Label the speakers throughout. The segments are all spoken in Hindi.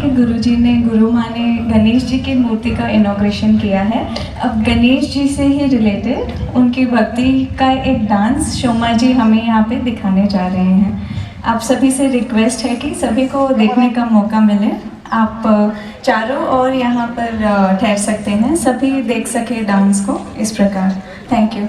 Speaker 1: कि गुरुजी ने गुरु माँ ने गणेश जी की मूर्ति का इनॉग्रेशन किया है। अब गणेश जी से ही रिलेटेड उनकी भक्ति का एक डांस शोमा जी हमें यहाँ पे दिखाने जा रहे हैं। आप सभी से रिक्वेस्ट है कि सभी को देखने का मौका मिले। आप चारों ओर यहाँ पर ठहर सकते हैं, सभी देख सके डांस को इस प्रकार। Thank you.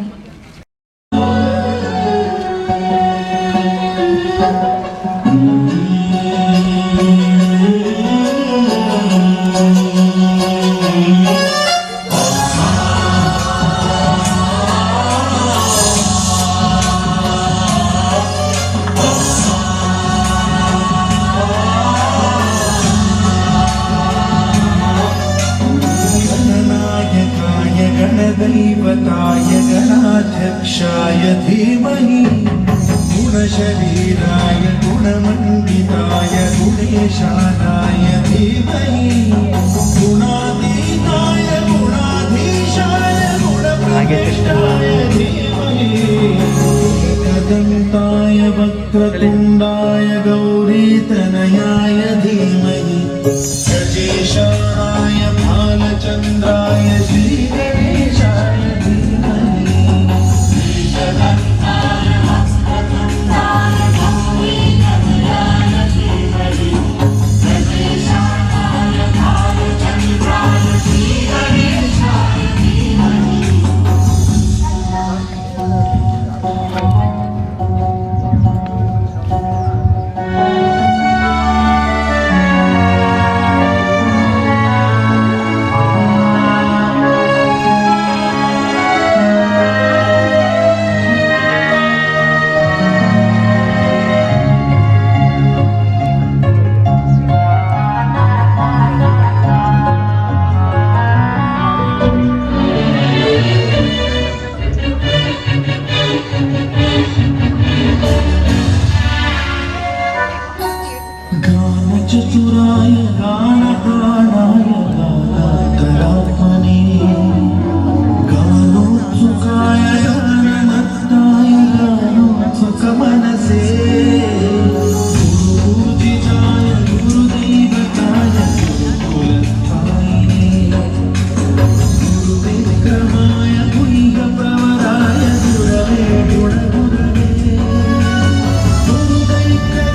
Speaker 2: गणदैवताय गणाध्यक्षाय धीमहि गुणशरीराय गुणमण्डिताय गुणेशानाय धीमहि गुणातीताय गुणाधीशाय गुणप्रविष्टाय धीमहि एकदन्ताय वक्रतुण्डाय गौरीतनयाय धीमहि गजेशानाय भालचन्द्राय श्रीगणेशाय धीमहि चतुराय गानहाराय गानाकरात्मने गानोत्सुकाय गाननत्ताय गानोत्सुकमनसे गुरुपूजिताय गुरुदैवताय गुरुकुलस्थायिने गुरुविक्रमाय गुह्यप्रवराय गुरवे गुणगुरवे गुरुदैत्यदलक्षेत्रे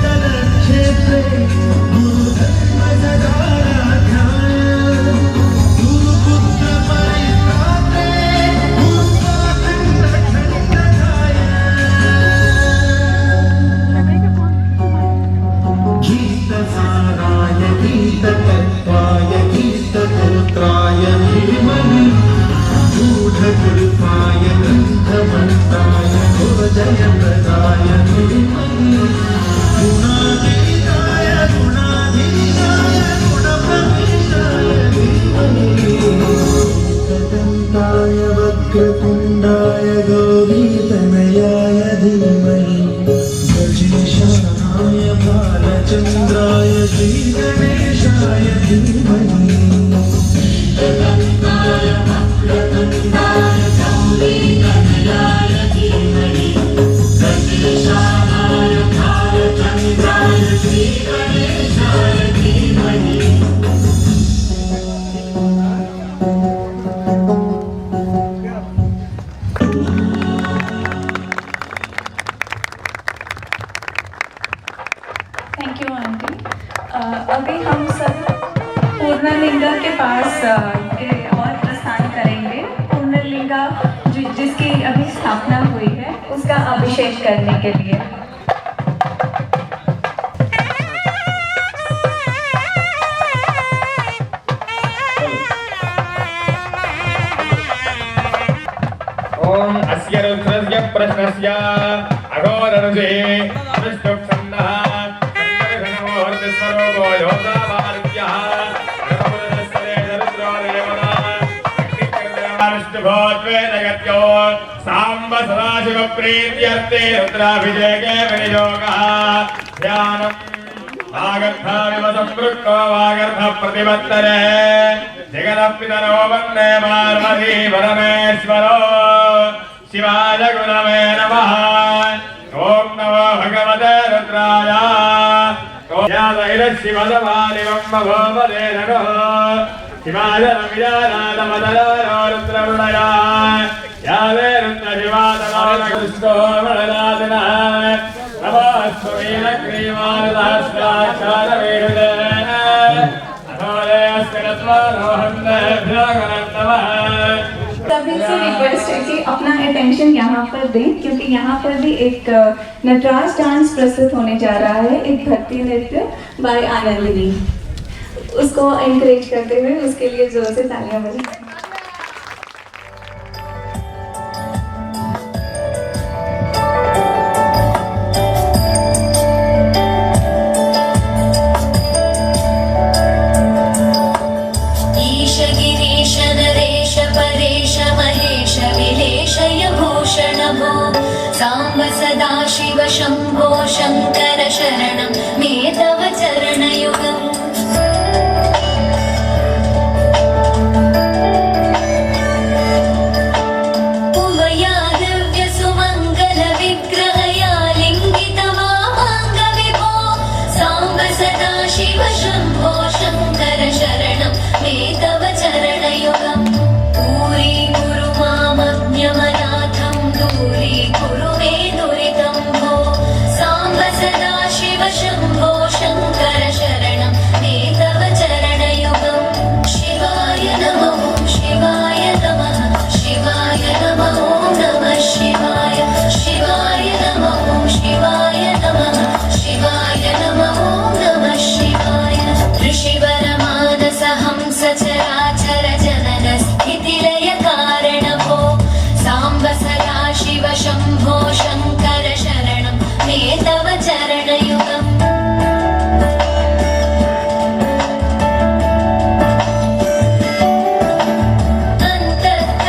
Speaker 2: वक्रतुण्डाय गौरीतनयाय धीमहि गजेशानाय भालचन्द्राय श्रीगणेशाय धीमहि एकदन्ताय वक्रतुण्डाय
Speaker 1: का जिसकी अभी स्थापना हुई है उसका अभिषेक करने के लिए।
Speaker 3: ओम अस्य रुद्रस्य प्रश्नस्य अघोरनुजे विष्णुक्षन्नः चन्द्रघनमूर्तिस्वरूपो योगावारुभ्यः नमोनमस्ते रुद्रो देवता विष्णुभोद्वेदगत्यो साम्ब सदाशिवप्रीत्यर्थे रुद्राभिषेके विनियोगः ध्यानम् वागर्थाविव सम्पृक्तो वागर्थप्रतिपत्तरे जगदपितरो वन्दे पार्वती परमेश्वरो शिवाय गुरवे नमः। ॐ नमो भगवते रुद्राय शिवदवालिवं भगवते नमः। शिवाय रविजानादमदरो रुद्रवृणया यावे रुद्रशिवादमानकृष्णो मणनादिनः
Speaker 1: सभी से रिक्वेस्ट है कि अपना अटेंशन यहाँ पर दें, क्योंकि यहाँ पर भी एक नटराज डांस प्रस्तुत होने जा रहा है, एक भक्ति नृत्य बाय आनंदिनी। उसको एनकरेज करते हुए उसके लिए जोर से तालियां बजाएं।
Speaker 4: साम्ब सदाशिव शम्भो शङ्कर शरणं मे तव चरणयुगम्। उमया दिव्य सुमङ्गल विग्रहया लिङ्गितमामाङ्गविभो साम्ब सदाशिव शम्भो शङ्कर शरणं मे तव चरणयुगम्। दूरी गुरु मामज्ञमनाथं दूरी गुरु मे दुरितं भो साम्ब सदाशिव शम्भो शङ्कर शरणं मे तव चरणयुगम्। शिवाय नमः शिवाय नमः शिवाय नमः नमः शिवाय शिवाय नमः शिवाय नमः शिवाय नमः नमः शिवाय। ऋषिवरमानस हंस चराचर जनन स्थितिलय कारणभो साम्ब सदाशिव शम्भो शङ्कर शरणं मे तव चरणयुगम्।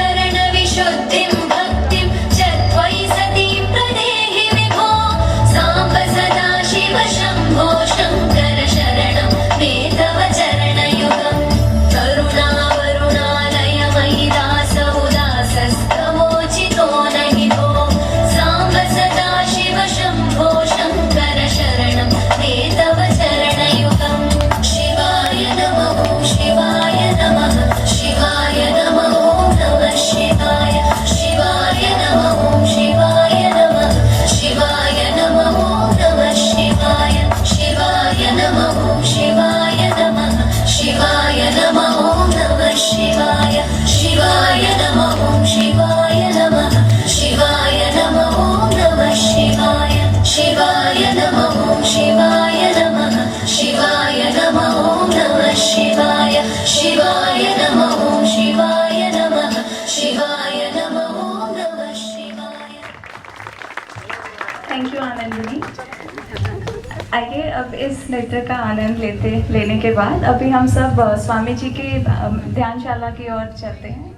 Speaker 4: अन्तःकरणविशुद्धिं भक्तिं च त्वयि सतीं प्रदेहि विभो साम्ब सदाशिव शम्भो शङ्कर शरणं मे तव चरणयुगम्। करुणावरुणालय मयि दास उदासस्तवोचितो नहि भो साम्ब सदाशिव शम्भो शङ्कर शरणं मे तव चरणयुगम्। शिवाय नमः शिवाय नमः शिवाय नमः नमः शिवाय शिवाय नमः शिवाय नमः शिवाय नमः नमः शिवाय शिवाय नमः शिवाय नमः शिवाय नमः नमः शिवाय शिवाय नमः शिवाय नमः शिवाय नमः नमः शिवाय शिवाय नमः शिवाय नमः शिवाय नमः नमः शिवाय शिवाय नमः शिवाय नमः शिवाय नमः नमः शिवाय।
Speaker 1: Thank you Anandini. आइए अब इस नृत्य का आनंद लेने के बाद अभी हम सब स्वामी जी की ध्यानशाला की ओर चलते हैं।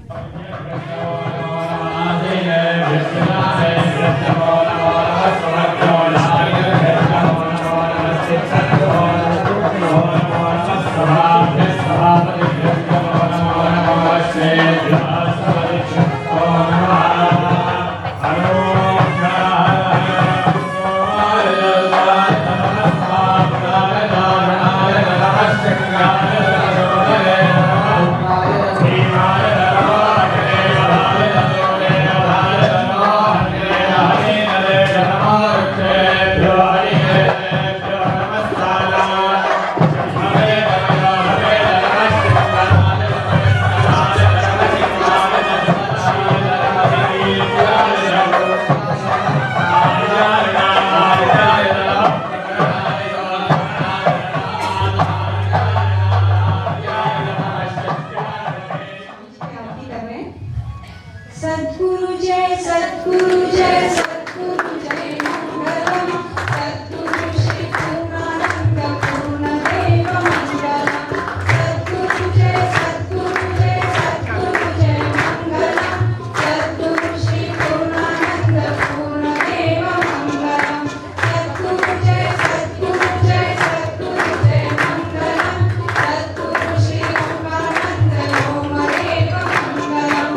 Speaker 5: सद्गुरु जय सद्गुरु जय सद्गुरु जय मंगलम सद्गुरु श्री पूर्णानंद पूर्ण देव मंगलम सद्गुरु जय सद्गुरु जय सद्गुरु जय मंगलम सद्गुरु श्री पूर्णानंद पूर्ण देव मंगलम सद्गुरु जय सद्गुरु जय सद्गुरु जय मंगलम सद्गुरु श्री ओंकारानंद ओम देव मंगलम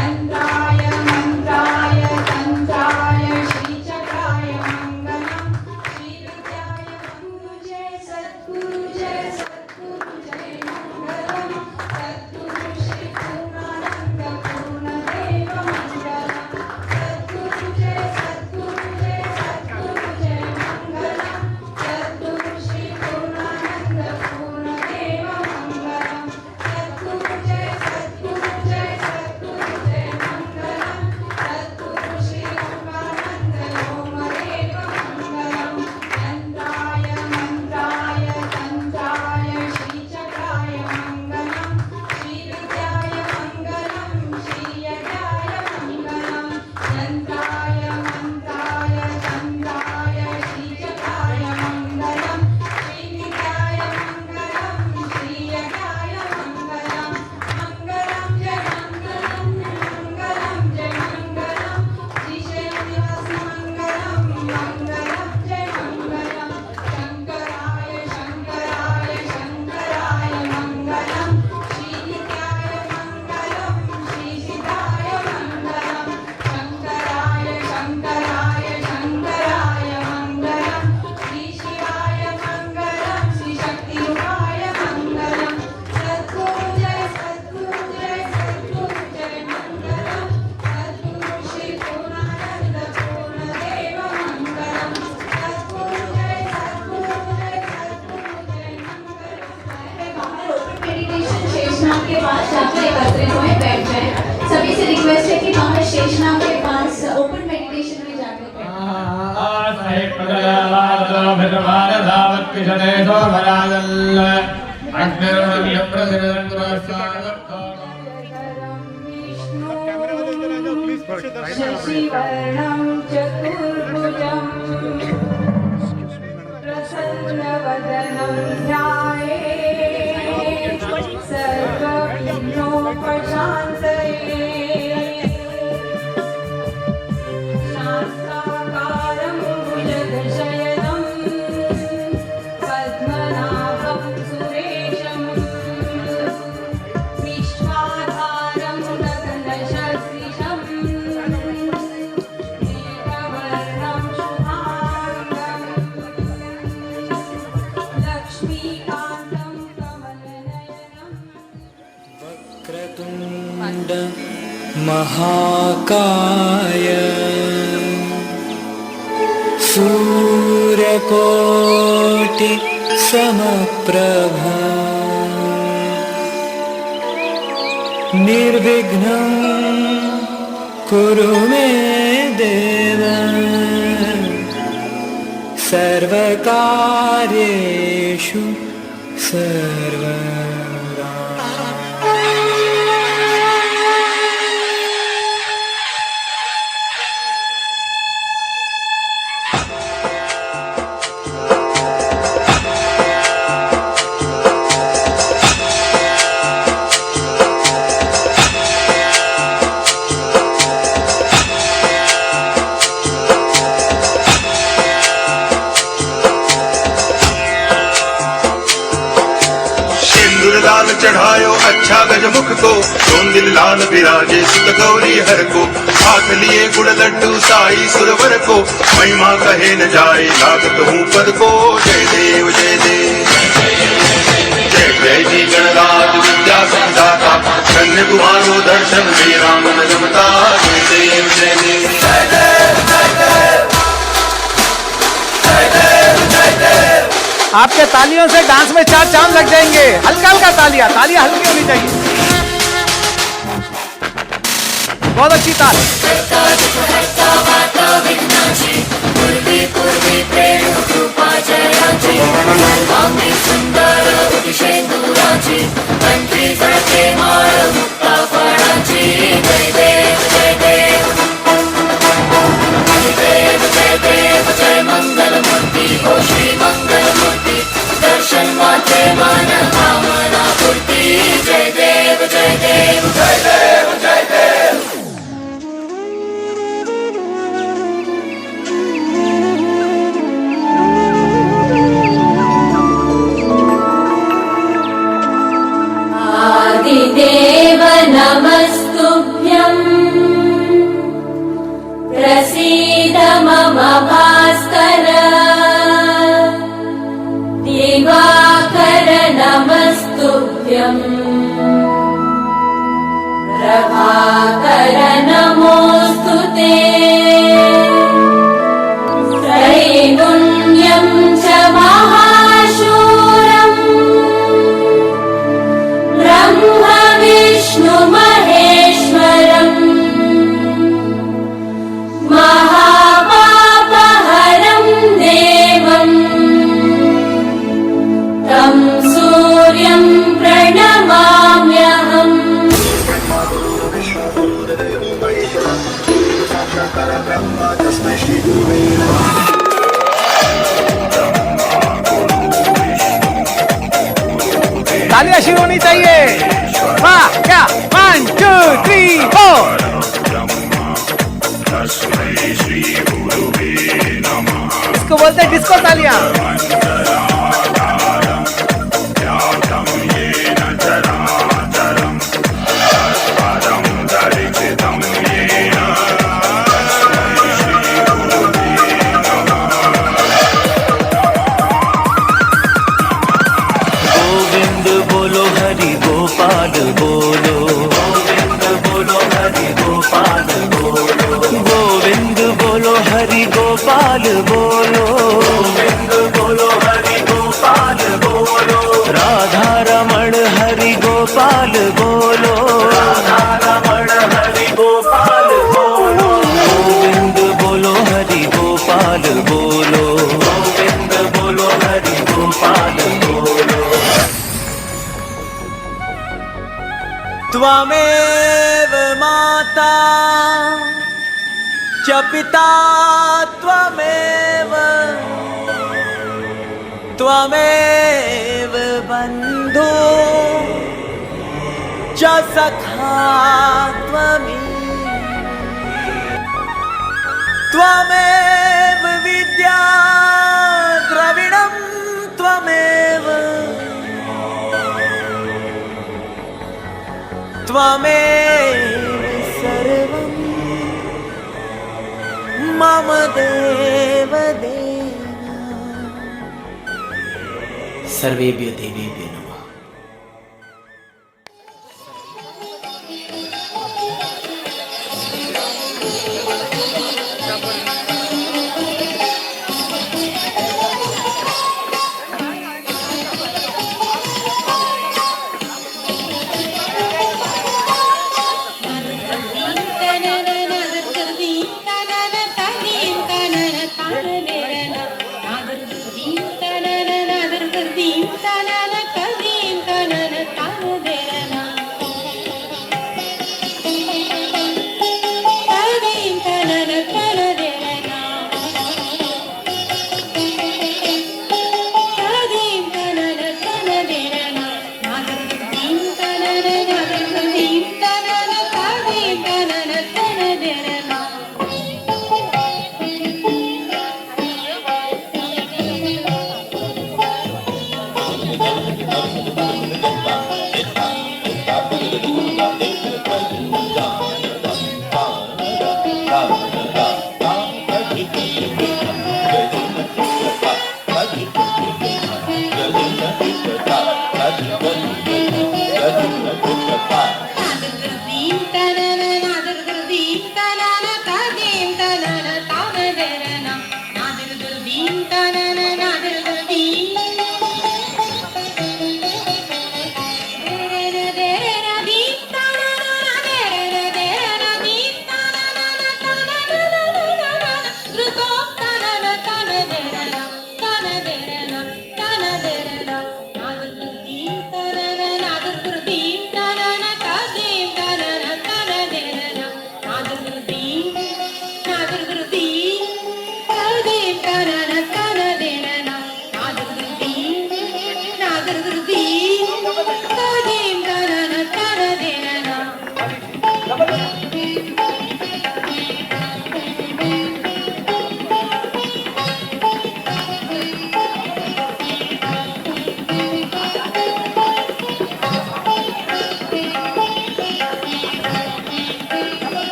Speaker 5: यंत्राय मंत्राय तंत्राय श्री चक्राय मंगलम श्री विद्याय मंगलम जय सद्गुरु जय सद्गुरु जय मंगलम सद्गुरु श्री पूर्णानंद पूर्ण देव मंगलम सद्गुरु जय सद्गुरु जय सद्गुरु जय मंगलम सद्गुरु श्री पूर्णानंद पूर्ण देव मंगलम सद्गुरु जय सद्गुरु जय सद्गुरु जय मंगलम सद्गुरु श्री ओंकारानंद ओम देव मंगलम यंत्राय मंत्राय तंत्राय श्री चक्राय मंगलम श्री विद्याय मंगलम श्री यज्ञाय मंगलम यंत्राय मंत्राय तंत्राय श्री चक्राय मंगलम श्री विद्याय मंगलम श्री यज्ञाय मंगलम मंगलम जय मंगलम मंगलम जय मंगलम श्री श्रीनिवास मंगलम मंगलम जय मंगलम शंकराय शंकराय शंकराय मंगलम श्री नित्याय मंगलम श्री सिद्धाय मंगलम शंकराय शंकराय शंकराय मंगलम श्री शिवाय मंगलम श्री शक्ति रूपाय मंगलम सद्गुरु जय सद्गुरु जय सद्गुरु जय मंगलम सद्गुरु श्री पूर्णानंद पूर्ण देव मंगलम सद्गुरु जय सद्गुरु जय सद्गुरु जय
Speaker 6: मेडिटेशन शेषनाग के पास जाकर एकत्रित हुए बैठ जाए। सभी से रिक्वेस्ट है कि बाहर शेषनाग के पास ओपन मेडिटेशन में जाकर
Speaker 5: शशिवर्णं चतुर्भुजं प्रसन्नवदनं ध्यायेत् सर्वविघ्नोपशान्तये शास्त्राकारं भुजगशयनं पद्मनाभं सुरेशं विश्वाधारं गगनसदृशं मेघवर्णं शुभाङ्गं लक्ष्मीकान्तं कमलनयनम्
Speaker 7: वक्रतुण्ड महाकाय सूर्यकोटि समप्रभा निर्विघ्नं कुरु मे देव सर्वकार्येषु सर्वदा।
Speaker 8: लाल चढ़ायो अच्छा गजमुख को चोंदिल लाल विराजे सुत गौरी हर को हाथ लिए गुड़ लड्डू साई सुरवर को महिमा कहे न जाए लागत हूँ पद को जय देव जय देव जय जय जी गणराज विद्या संदाता कन्या कुमारो दर्शन में राम न जमता जय देव जय देव जय देव जय देव जय देव जय देव।
Speaker 9: आपके तालियों से डांस में चार चांद लग जाएंगे। हल्का हल्का तालियां हल्की होनी चाहिए। बहुत अच्छी ताल।
Speaker 4: सुंदर भास्कर दिवाकर नमस्तुभ्यम् प्रभाकर नमोऽस्तु ते त्रैगुण्यं च महाशूरम् ब्रह्म विष्णु महेश्वरम् महापापहरं देवम् तं सूर्यं प्रणमाम्यहम्
Speaker 9: तालियां शुरू होनी चाहिए। वाह क्या 1 2 3 4 इसको बोलते हैं डिस्को तालियां।
Speaker 7: गोविंद बोलो हरि गोपाल बोलो, गोविंद बोलो हरि गोपाल बोलो, गोविंद बोलो हरि गोपाल बोलो, गोविंद बोलो हरि गोपाल बोलो, राधा रमण हरि गोपाल बोलो, राधा रमण हरि गोपाल बोलो, गोविंद बोलो हरि गोपाल बोलो, गोविंद बोलो हरि गोपाल बोलो। त्वमेव माता च पिता त्वमेव, त्वमेव बन्धु च सखा त्वमेव विद्या द्रविणं त्वमेव, त्वमेव सर्वं मम देव देवा। सर्वेभ्यो देवेभ्यो नमः।
Speaker 5: Thank you.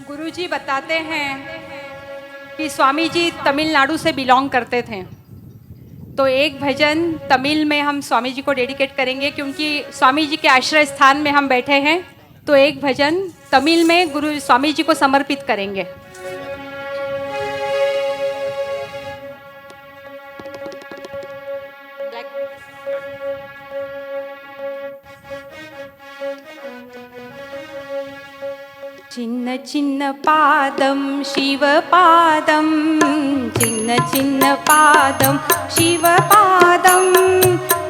Speaker 10: गुरुजी बताते हैं कि स्वामी जी तमिलनाडु से बिलोंग करते थे, तो एक भजन तमिल में हम स्वामी जी को डेडिकेट करेंगे क्योंकि स्वामी जी के आश्रय स्थान में हम बैठे हैं। तो एक भजन तमिल में गुरु स्वामी जी को समर्पित करेंगे। చిన్న చిన్న పాదం శివపాదం చిన్న చిన్న పాదం శివపాదం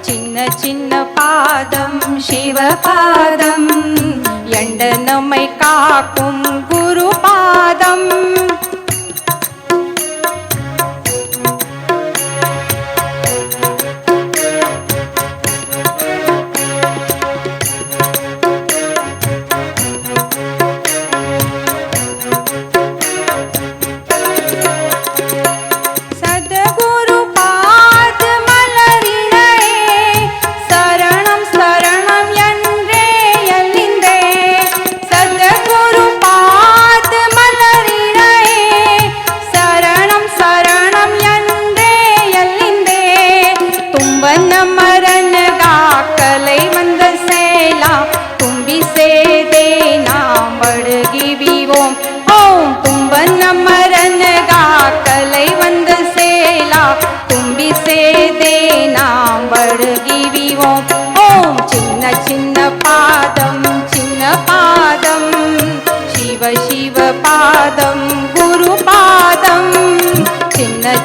Speaker 10: చిన్న చిన్న பாதம் சிவபாதம் எண்ட நம்மை காக்கும் குரு பாதம்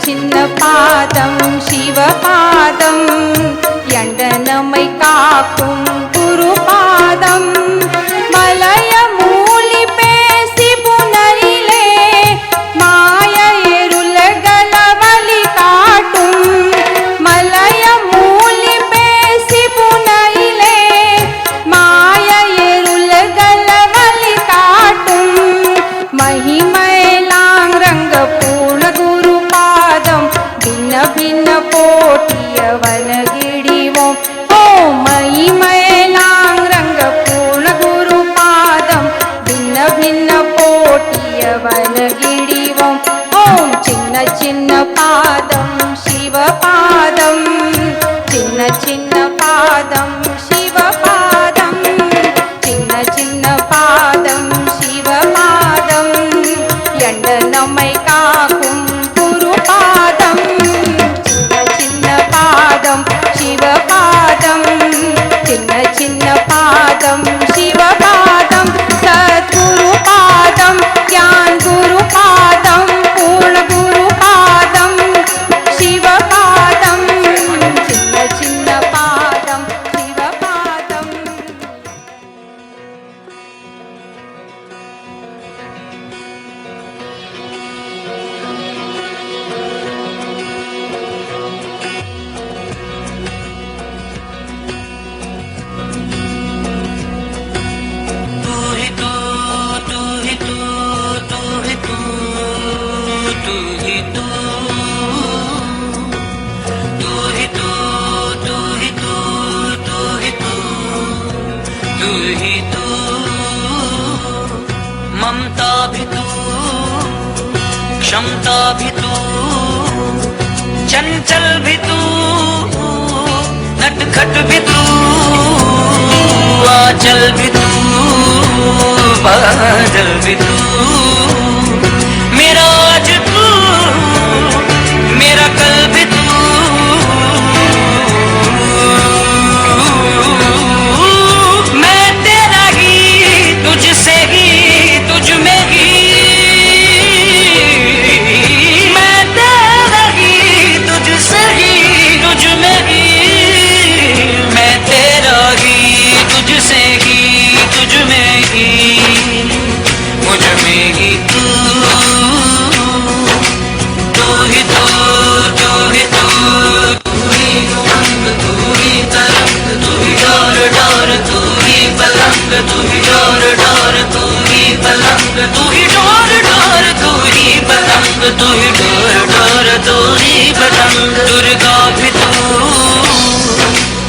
Speaker 10: చిన్న పాదం శివపాదం ఎండ నమై కాக்கும் గురు పాదం మలయ మూలి పేసి పునరిలే మాయ ఎరుల గలవలి కాటుం మలయ మూలి పేసి పునరిలే మాయ ఎరుల గలవలి కాటుం మహిమయలాంగ్ రంగ పూర్ణ గురు भिन्न भिन्न पोटियवन गिडिवों ओम महिमयलांग रंग पूर्ण गुरु पादम भिन्न भिन्न पोटियवन गिडिवों ओम चिन्न चिन्न पादम शिव पादम चिन्न चिन्न पादम शिव पादम चिन्न चिन्न पादम शिव पादम एंड नम्मै काकुम శివపాదం చిన్న చిన్న పాదం శివపాదం సద్గురు పాదం జ్ఞాన గురు పాదం పూర్ణ గురు పాదం శివపాదం చిన్న చిన్న పాదం శివపాదం
Speaker 11: ममता भी तू क्षमता भी तू चंचल भी तू नटखट भी तू आंचल भी तू बादल भी तू मेरा आज तू मेरा कल भी तू मैं तेरा ही तुझसे ही तुझ में ही मैं तेरा ही तुझसे ही तुझ में ही मैं तेरा ही तुझसे ही तुझ में ही मुझ में ही तू ही तू ही तू तू ही उमंग तू ही तरंग तू ही डोर डोर तू ही पलंग तू ही डोर डोर तू ही पलंग तू ही डोर डोर तू ही पलंग तू ही डोर डोर तू ही पलंग दुर्गा भी तू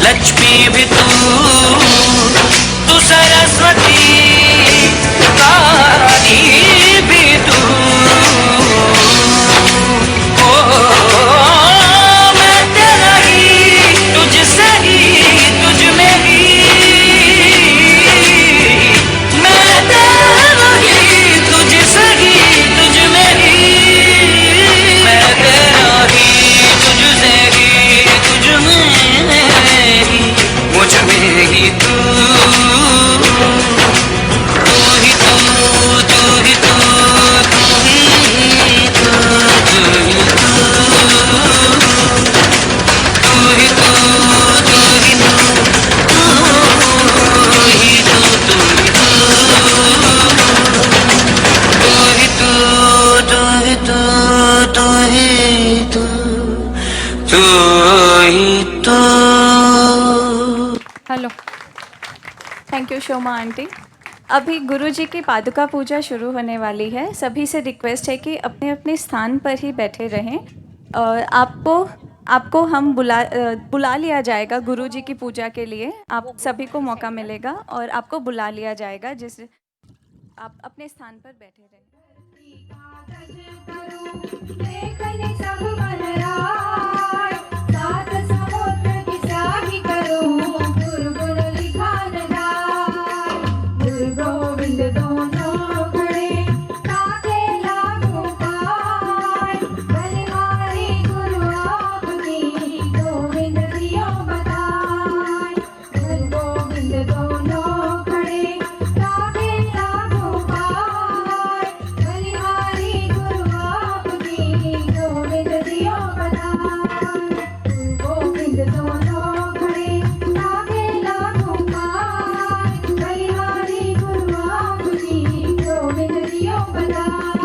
Speaker 11: लक्ष्मी भी तू तू सरस्वती काली भी तू मैं तेरा ही तुझसे ही तुझ में ही मैं तेरा ही तुझसे ही तुझ में ही मैं तेरा ही तुझसे ही तुझ में ही मुझ तू ही तो।
Speaker 10: Hello.
Speaker 1: Thank you Shoma aunty. अभी गुरुजी की पादुका पूजा शुरू होने वाली है। सभी से रिक्वेस्ट है कि अपने अपने स्थान पर ही बैठे रहें। आपको हम बुला लिया जाएगा गुरुजी की पूजा के लिए। आप सभी को मौका मिलेगा और आपको बुला लिया जाएगा, जिस आप अपने स्थान पर बैठे रहें।
Speaker 5: देखने सब बन राय, सात समुद्र की स्याही करूं, गुरगुण लिखा न जाए। गुरु गोविंद दोनों खड़े, ताके लागू पाए। बलिहारी गुरु आपकी, गोविंद दियो बताए। गुरु गोविंद दोनों खड़े, ताके लागू पाए। बलिहारी गुरु आपकी, गोविंद दियो बताए। गुरु गोविंद दोनों खड़े, ताके लागू पाए। बलिहारी गुरु आपकी, गोविंद दियो बताए।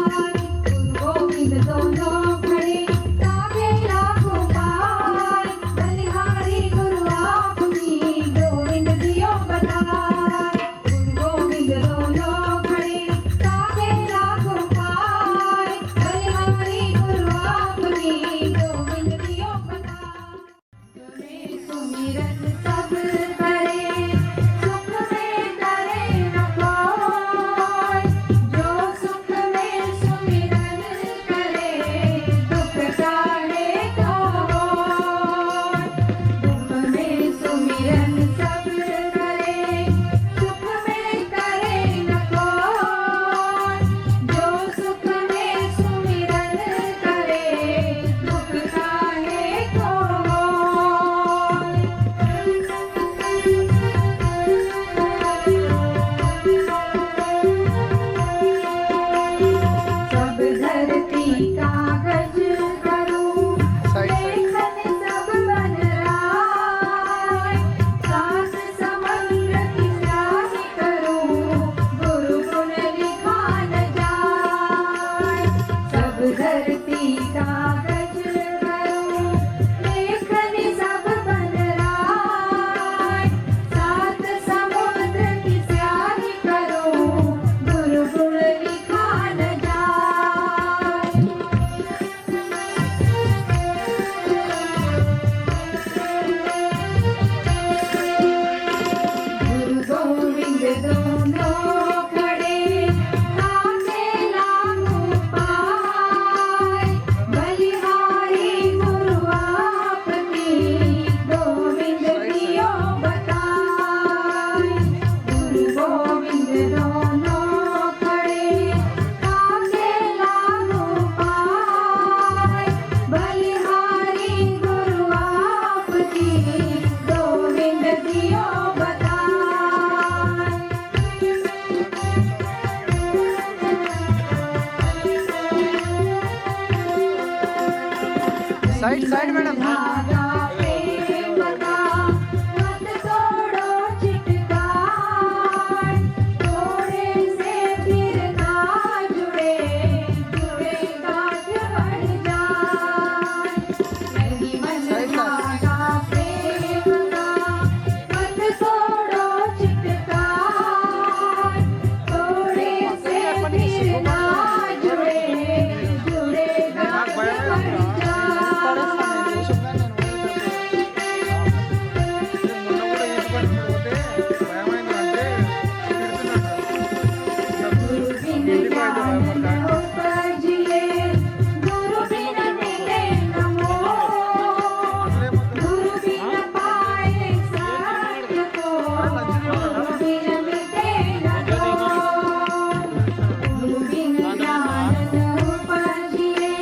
Speaker 5: गुरु गोविंद दोनों खड़े, ताके लागू पाए। बलिहारी गुरु आपकी, गोविंद दियो बताए। गुरु गोविंद दोनों खड़े, ताके लागू पाए। बलिहारी गुरु आपकी, गोविंद दियो बताए। सुमिरन सब करे, सुख में करे न कोई। जो सुख में सुमिरन करे, दुख काहे को होय। दुख में सुमिरन सब करे, सुख में करे न कोई। जो सुख में सुमिरन करे, दुख काहे को सब धरती कागज करूं, लेखन सब बन राय। सात समुद्र की स्याही करूं, गुरु गुण लिखा न जाए। सब धरती कागज करूं, लेखन सब बन राय। सात समुद्र की स्याही करूं, गुरु गुण लिखा न जाए। गुरु गोविंद दोनों खड़े, ताके लागू पाए। बलिहारी गुरु आपकी, गोविंद दियो बताए। गुरु गोविंद दोनों खड़े, ताके लागू पाए। बलिहारी गुरु आपकी, गोविंद दियो बताए।
Speaker 9: Side madam.
Speaker 5: धागा प्रेम का, मत तोड़ो चिटकार। तोड़े से फिर ना जुड़े, जुड़े गांठ बढ़ जाए। नहीं मन धागा प्रेम का, मत तोड़ो चिटकार। तोड़े से फिर ना जुड़े, जुड़े गांठ बढ़ जाए। गुरु बिन ज्ञान न उपजिए, गुरु बिन मिले न मोह। गुरु बिन पाए सत्य को, गुरु बिन मिटे न दोष। गुरु बिन ज्ञान न उपजिए,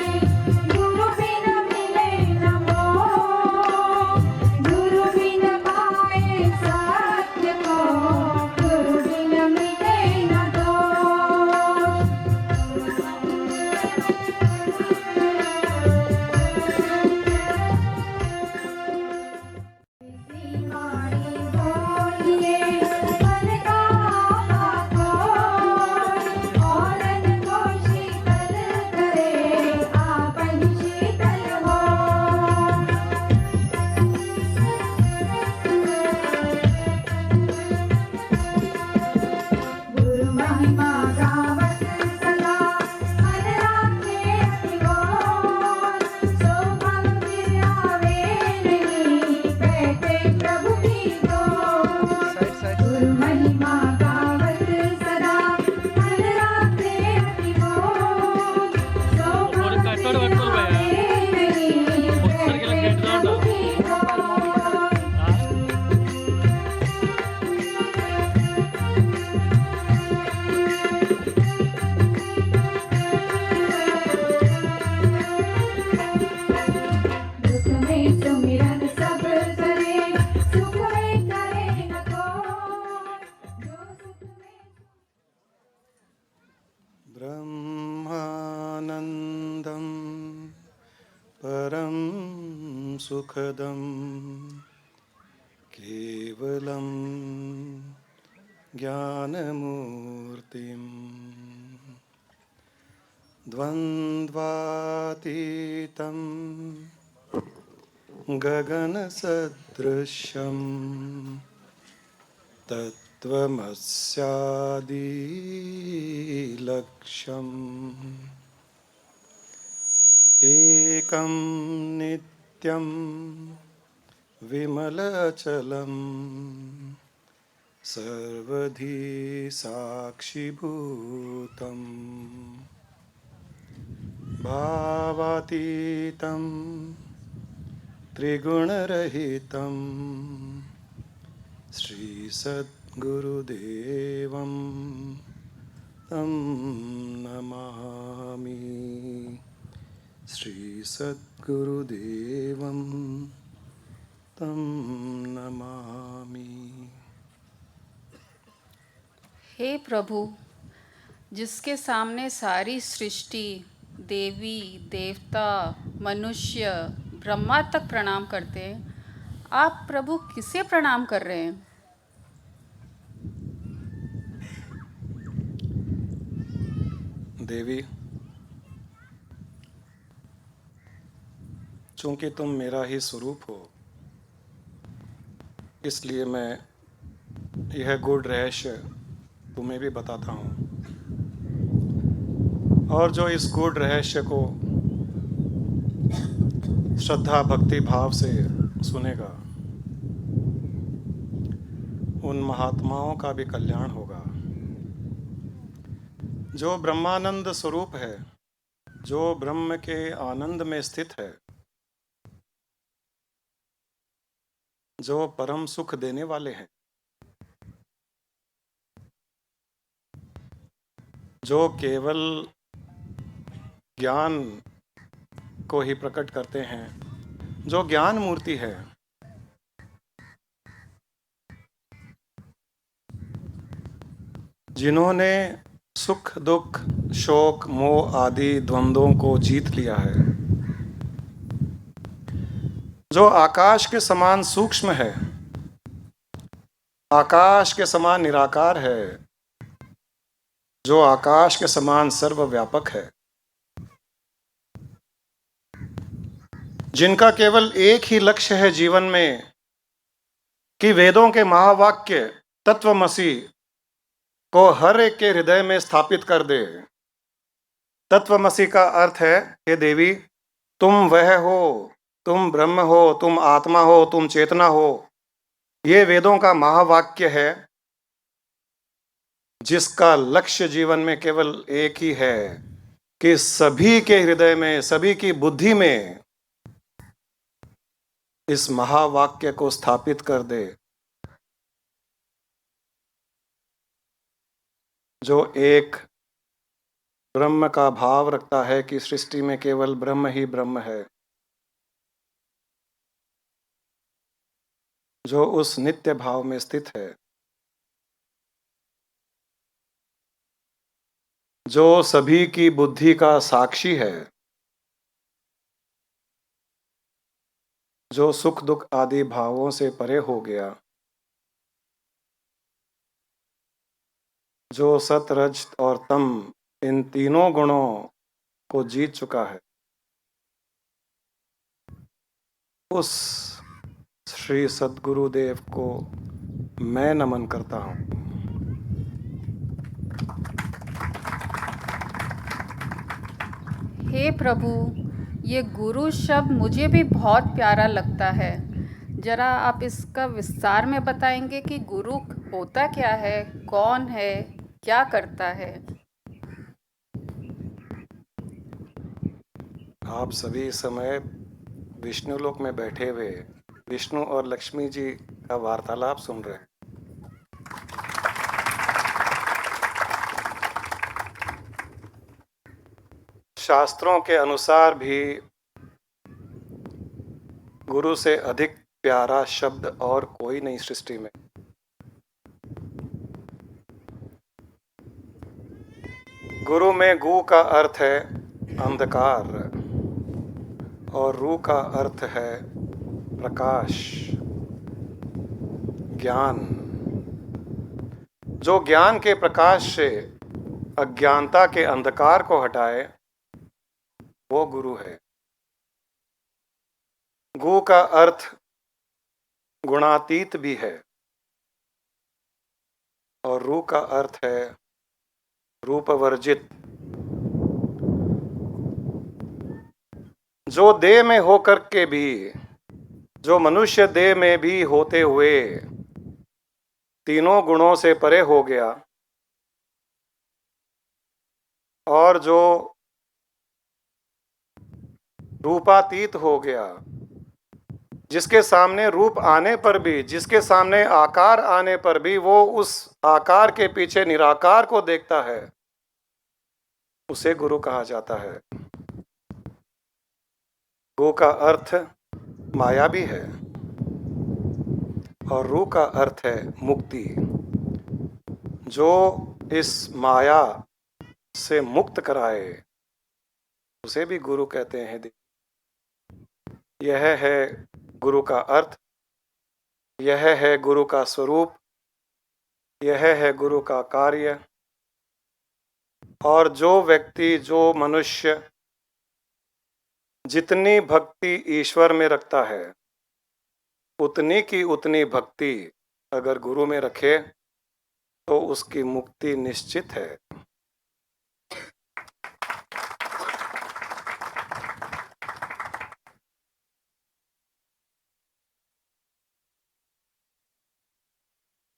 Speaker 5: गुरु बिन मिले न मोह। गुरु बिन पाए सत्य को, गुरु बिन मिटे न दोष।
Speaker 12: ब्रह्मानन्दं परं सुखदं केवलं ज्ञानमूर्तिम् द्वन्द्वातीतं गगनसदृशं तत्त्वमस्यादिलक्ष्यम् एकं नित्यं विमलचलं सर्वधी साक्षिभूतम् भावातीतं त्रिगुणरहितं श्रीसद्गुरुदेवं तं नमामि। श्रीसद्गुरुदेवं तं नमामि।
Speaker 13: हे प्रभु, जिसके सामने सारी सृष्टि, देवी देवता, मनुष्य, ब्रह्मा तक प्रणाम करते हैं, आप प्रभु किसे प्रणाम कर रहे हैं?
Speaker 12: देवी, चूंकि तुम मेरा ही स्वरूप हो, इसलिए मैं यह गूढ़ रहस्य तुम्हें भी बताता हूँ। और जो इस गूढ़ रहस्य को श्रद्धा भक्ति भाव से सुनेगा, उन महात्माओं का भी कल्याण होगा। जो ब्रह्मानंद स्वरूप है, जो ब्रह्म के आनंद में स्थित है, जो परम सुख देने वाले हैं, जो केवल ज्ञान को ही प्रकट करते हैं, जो ज्ञान मूर्ति है, जिन्होंने सुख दुख शोक मोह आदि द्वंद्वों को जीत लिया है, जो आकाश के समान सूक्ष्म है, आकाश के समान निराकार है, जो आकाश के समान सर्वव्यापक है, जिनका केवल एक ही लक्ष्य है जीवन में कि वेदों के महावाक्य तत्वमसि को हर एक के हृदय में स्थापित कर दे। तत्वमसि का अर्थ है, हे देवी, तुम वह हो, तुम ब्रह्म हो, तुम आत्मा हो, तुम चेतना हो। ये वेदों का महावाक्य है, जिसका लक्ष्य जीवन में केवल एक ही है कि सभी के हृदय में, सभी की बुद्धि में इस महावाक्य को स्थापित कर दे, जो एक ब्रह्म का भाव रखता है कि सृष्टि में केवल ब्रह्म ही ब्रह्म है, जो उस नित्य भाव में स्थित है, जो सभी की बुद्धि का साक्षी है, जो सुख दुख आदि भावों से परे हो गया, जो सत रज और तम इन तीनों गुणों को जीत चुका है, उस श्री सद्गुरुदेव को मैं नमन करता हूँ।
Speaker 13: हे प्रभु, ये गुरु शब्द मुझे भी बहुत प्यारा लगता है। जरा आप इसका विस्तार में बताएंगे कि गुरु होता क्या है, कौन है, क्या करता है?
Speaker 12: आप सभी समय विष्णु लोक में बैठे हुए विष्णु और लक्ष्मी जी का वार्तालाप सुन रहे हैं। शास्त्रों के अनुसार भी गुरु से अधिक प्यारा शब्द और कोई नहीं सृष्टि में। गुरु में गु का अर्थ है अंधकार और रू का अर्थ है प्रकाश, ज्ञान। जो ज्ञान के प्रकाश से अज्ञानता के अंधकार को हटाए वो गुरु है। गु का अर्थ गुणातीत भी है और रू का अर्थ है रूपवर्जित। जो देह में होकर के भी, जो मनुष्य देह में भी होते हुए तीनों गुणों से परे हो गया और जो रूपातीत हो गया, जिसके सामने रूप आने पर भी, जिसके सामने आकार आने पर भी वो उस आकार के पीछे निराकार को देखता है, उसे गुरु कहा जाता है। गु का अर्थ माया भी है और रू का अर्थ है मुक्ति। जो इस माया से मुक्त कराए उसे भी गुरु कहते हैं। यह है गुरु का अर्थ, यह है गुरु का स्वरूप, यह है गुरु का कार्य। और जो व्यक्ति, जो मनुष्य जितनी भक्ति ईश्वर में रखता है उतनी की उतनी भक्ति अगर गुरु में रखे तो उसकी मुक्ति निश्चित है।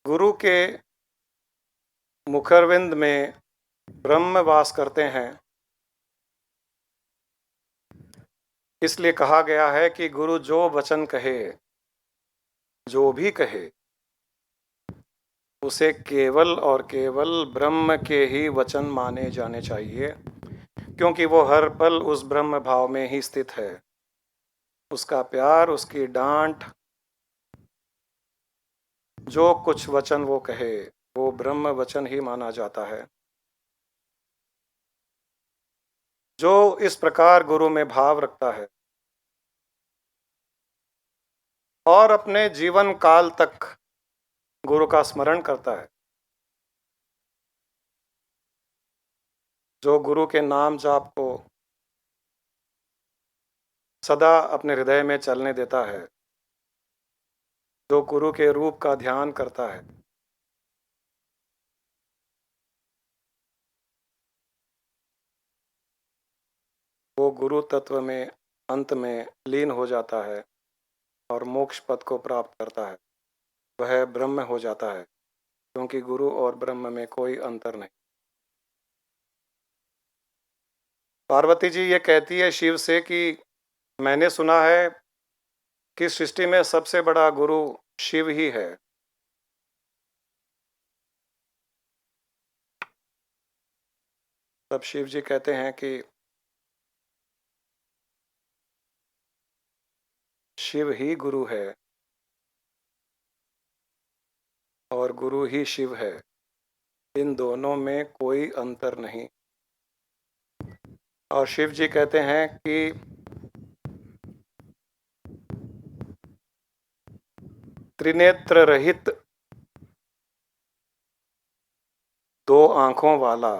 Speaker 12: गुरु के मुखरविंद में ब्रह्म वास करते हैं, इसलिए कहा गया है कि गुरु जो वचन कहे, जो भी कहे, उसे केवल और केवल ब्रह्म के ही वचन माने जाने चाहिए, क्योंकि वो हर पल उस ब्रह्म भाव में ही स्थित है। उसका प्यार, उसकी डांट, जो कुछ वचन वो कहे वो ब्रह्म वचन ही माना जाता है। जो इस प्रकार गुरु में भाव रखता है और अपने जीवन काल तक गुरु का स्मरण करता है, जो गुरु के नाम जाप को सदा अपने हृदय में चलने देता है, जो गुरु के रूप का ध्यान करता है, वो गुरु तत्व में अंत में लीन हो जाता है और मोक्ष पद को प्राप्त करता है। वह ब्रह्म हो जाता है, क्योंकि गुरु और ब्रह्म में कोई अंतर नहीं। पार्वती जी ये कहती है शिव से कि मैंने सुना है कि सृष्टि में सबसे बड़ा गुरु शिव ही है। तब शिव जी कहते हैं कि शिव ही गुरु है और गुरु ही शिव है, इन दोनों में कोई अंतर नहीं। और शिव जी कहते हैं कि त्रिनेत्र रहित, दो आंखों वाला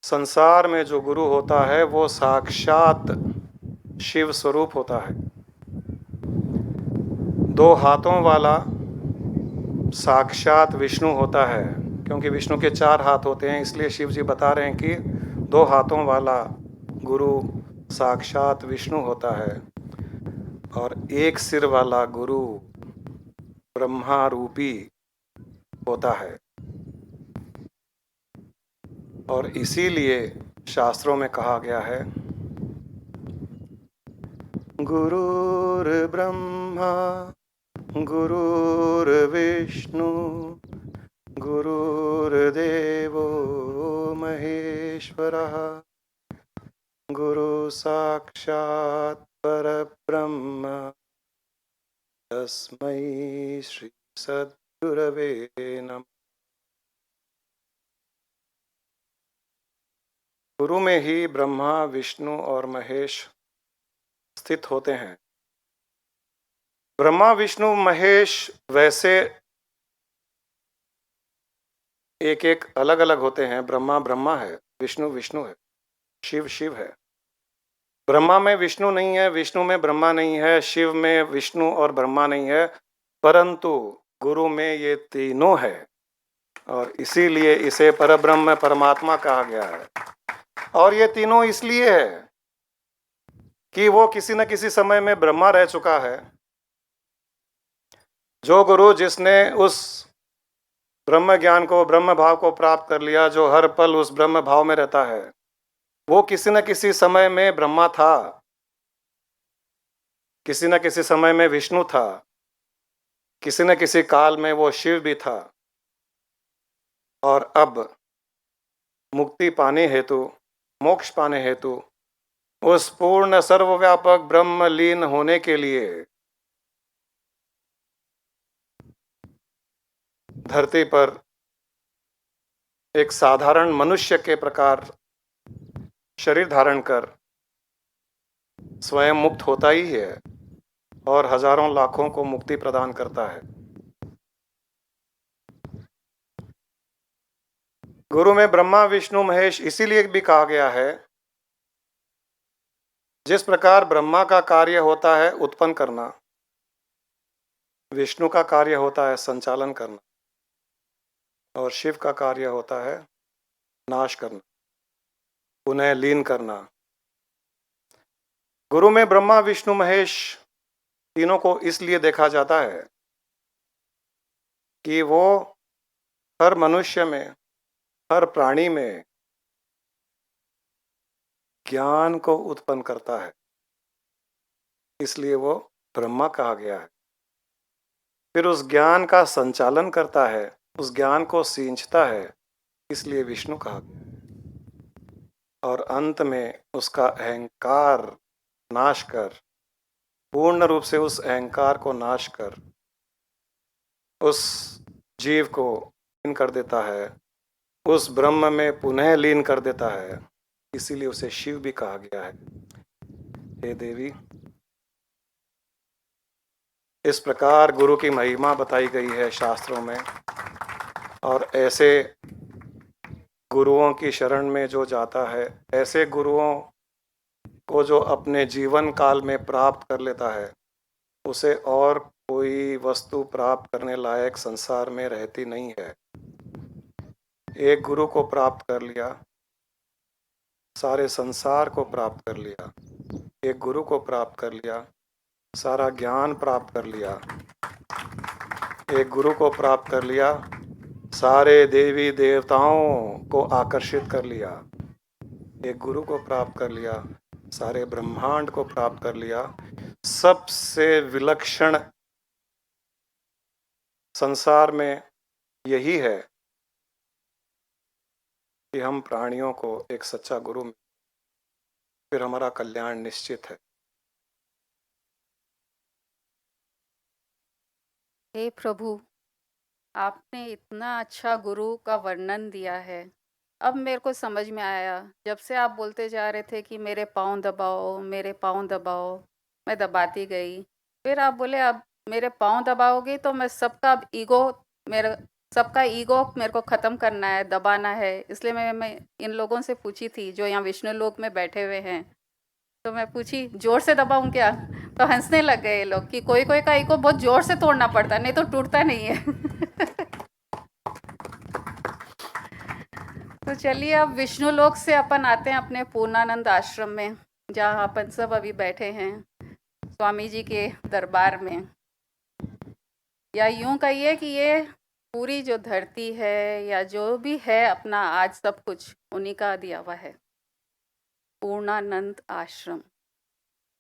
Speaker 12: संसार में जो गुरु होता है वो साक्षात शिव स्वरूप होता है। दो हाथों वाला साक्षात विष्णु होता है, क्योंकि विष्णु के 4 हाथ होते हैं, इसलिए शिव जी बता रहे हैं कि 2 हाथों वाला गुरु साक्षात विष्णु होता है और 1 सिर वाला गुरु ब्रह्मा रूपी होता है। और इसीलिए शास्त्रों में कहा गया है गुरुर्ब्रह्मा गुरुर्विष्णु गुरुर्देवो महेश्वरः गुरु साक्षात् परब्रह्म तस्मै श्री सद्गुरवे नमः। गुरु में ही ब्रह्मा, विष्णु और महेश स्थित होते हैं। ब्रह्मा, विष्णु, महेश वैसे एक एक अलग अलग होते हैं। ब्रह्मा ब्रह्मा है, विष्णु विष्णु है, शिव शिव है। ब्रह्मा में विष्णु नहीं है, विष्णु में ब्रह्मा नहीं है, शिव में विष्णु और ब्रह्मा नहीं है, परंतु गुरु में ये तीनों है और इसीलिए इसे परब्रह्म परमात्मा कहा गया है। और ये तीनों इसलिए है कि वो किसी न किसी समय में ब्रह्मा रह चुका है। जो गुरु जिसने उस ब्रह्म ज्ञान को, ब्रह्म भाव को प्राप्त कर लिया, जो हर पल उस ब्रह्म भाव में रहता है, वो किसी न किसी समय में ब्रह्मा था, किसी न किसी समय में विष्णु था, किसी न किसी काल में वो शिव भी था। और अब मुक्ति पाने हेतु, मोक्ष पाने हेतु, उस पूर्ण सर्वव्यापक ब्रह्म लीन होने के लिए धरती पर एक साधारण मनुष्य के प्रकार शरीर धारण कर स्वयं मुक्त होता ही है और हजारों लाखों को मुक्ति प्रदान करता है। गुरु में ब्रह्मा, विष्णु, महेश इसीलिए भी कहा गया है, जिस प्रकार ब्रह्मा का कार्य होता है उत्पन्न करना, विष्णु का कार्य होता है संचालन करना और शिव का कार्य होता है नाश करना, पुनः लीन करना। गुरु में ब्रह्मा, विष्णु, महेश तीनों को इसलिए देखा जाता है कि वो हर मनुष्य में, हर प्राणी में ज्ञान को उत्पन्न करता है, इसलिए वो ब्रह्मा कहा गया है। फिर उस ज्ञान का संचालन करता है, उस ज्ञान को सींचता है, इसलिए विष्णु कहा गया। और अंत में उसका अहंकार नाश कर, पूर्ण रूप से उस अहंकार को नाश कर, उस जीव को लीन कर देता है, उस ब्रह्म में पुनः लीन कर देता है, इसीलिए उसे शिव भी कहा गया है। हे देवी, इस प्रकार गुरु की महिमा बताई गई है शास्त्रों में। और ऐसे गुरुओं की शरण में जो जाता है, ऐसे गुरुओं को जो अपने जीवन काल में प्राप्त कर लेता है, उसे और कोई वस्तु प्राप्त करने लायक संसार में रहती नहीं है। एक गुरु को प्राप्त कर लिया, सारे संसार को प्राप्त कर लिया। एक गुरु को प्राप्त कर लिया, सारा ज्ञान प्राप्त कर लिया। एक गुरु को प्राप्त कर लिया, सारे देवी देवताओं को आकर्षित कर लिया। एक गुरु को प्राप्त कर लिया, सारे ब्रह्मांड को प्राप्त कर लिया। सबसे विलक्षण संसार में यही है कि हम प्राणियों को एक सच्चा गुरु मिले, फिर हमारा कल्याण निश्चित है।
Speaker 13: हे प्रभु, आपने इतना अच्छा गुरु का वर्णन दिया है। अब मेरे को समझ में आया, जब से आप बोलते जा रहे थे कि मेरे पाँव दबाओ, मेरे पाँव दबाओ, मैं दबाती गई। फिर आप बोले अब मेरे पाँव दबाओगे तो मैं सबका ईगो मेरे को ख़त्म करना है, दबाना है। इसलिए मैं इन लोगों से पूछी थी जो यहाँ विष्णु लोक में बैठे हुए हैं, तो मैं पूछी जोर से दबाऊं क्या? तो हंसने लग गए ये लोग कि कोई कोई का ईगो बहुत जोर से तोड़ना पड़ता है, नहीं तो टूटता नहीं है। तो चलिए अब विष्णु लोक से अपन आते हैं अपने पूर्णानंद आश्रम में, जहाँ अपन सब अभी बैठे हैं स्वामी जी के दरबार में। या यूं कहिए कि ये पूरी जो धरती है या जो भी है अपना आज सब कुछ उन्हीं का दिया हुआ है, पूर्णानंद आश्रम।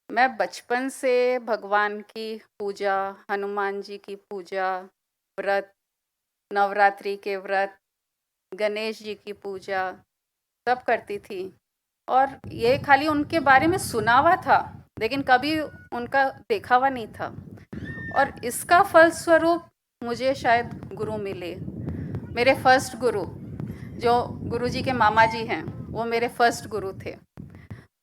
Speaker 13: मैं बचपन से भगवान की पूजा, हनुमान जी की पूजा, व्रत, नवरात्रि के व्रत, गणेश जी की पूजा सब करती थी। और ये खाली उनके बारे में सुना हुआ था, लेकिन कभी उनका देखा हुआ नहीं था। और इसका फलस्वरूप मुझे शायद गुरु मिले। मेरे फर्स्ट गुरु जो गुरुजी के मामा जी हैं, वो मेरे फर्स्ट गुरु थे।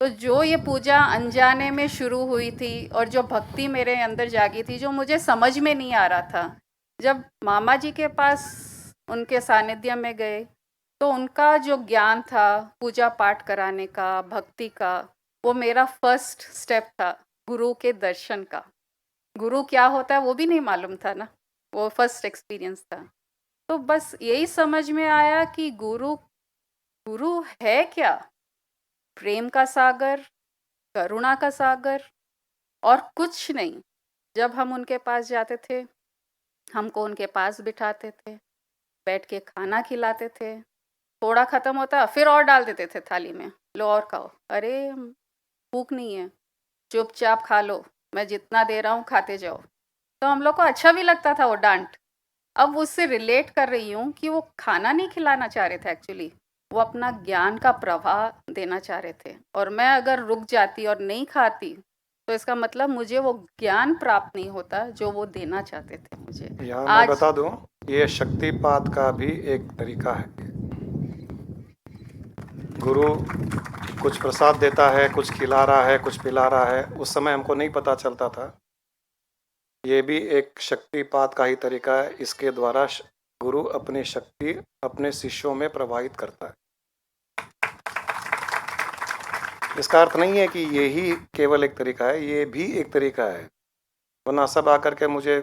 Speaker 13: तो जो ये पूजा अनजाने में शुरू हुई थी और जो भक्ति मेरे अंदर जागी थी, जो मुझे समझ में नहीं आ रहा था, जब मामा जी के पास उनके सानिध्य में गए तो उनका जो ज्ञान था पूजा पाठ कराने का, भक्ति का, वो मेरा फर्स्ट स्टेप था गुरु के दर्शन का। गुरु क्या होता है वो भी नहीं मालूम था ना, वो फर्स्ट एक्सपीरियंस था। तो बस यही समझ में आया कि गुरु है क्या? प्रेम का सागर, करुणा का सागर, और कुछ नहीं। जब हम उनके पास जाते थे, हमको उनके पास बिठाते थे, बैठ के खाना खिलाते थे, थोड़ा ख़त्म होता फिर और डाल देते थे थाली में, लो और खाओ। अरे भूख नहीं है, चुपचाप खा लो, मैं जितना दे रहा हूँ खाते जाओ। तो हम लोग को अच्छा भी लगता था वो डांट। अब उससे रिलेट कर रही हूँ कि वो खाना नहीं खिलाना चाह रहे थे एक्चुअली, वो अपना ज्ञान का प्रवाह देना चाह रहे थे। और मैं अगर रुक जाती और नहीं खाती तो इसका मतलब मुझे वो ज्ञान प्राप्त नहीं होता जो वो देना चाहते थे मुझे।
Speaker 12: यहाँ मैं बता दूं, ये शक्तिपात का भी एक तरीका है। गुरु कुछ प्रसाद देता है, कुछ खिला रहा है, कुछ पिला रहा है, उस समय हमको नहीं पता चलता था। ये भी एक शक्तिपात का ही तरीका है। इसके द्वारा गुरु अपनी शक्ति अपने शिष्यों में प्रवाहित करता है। इसका अर्थ नहीं है कि यही केवल एक तरीका है, ये भी एक तरीका है। वरना सब आकर के मुझे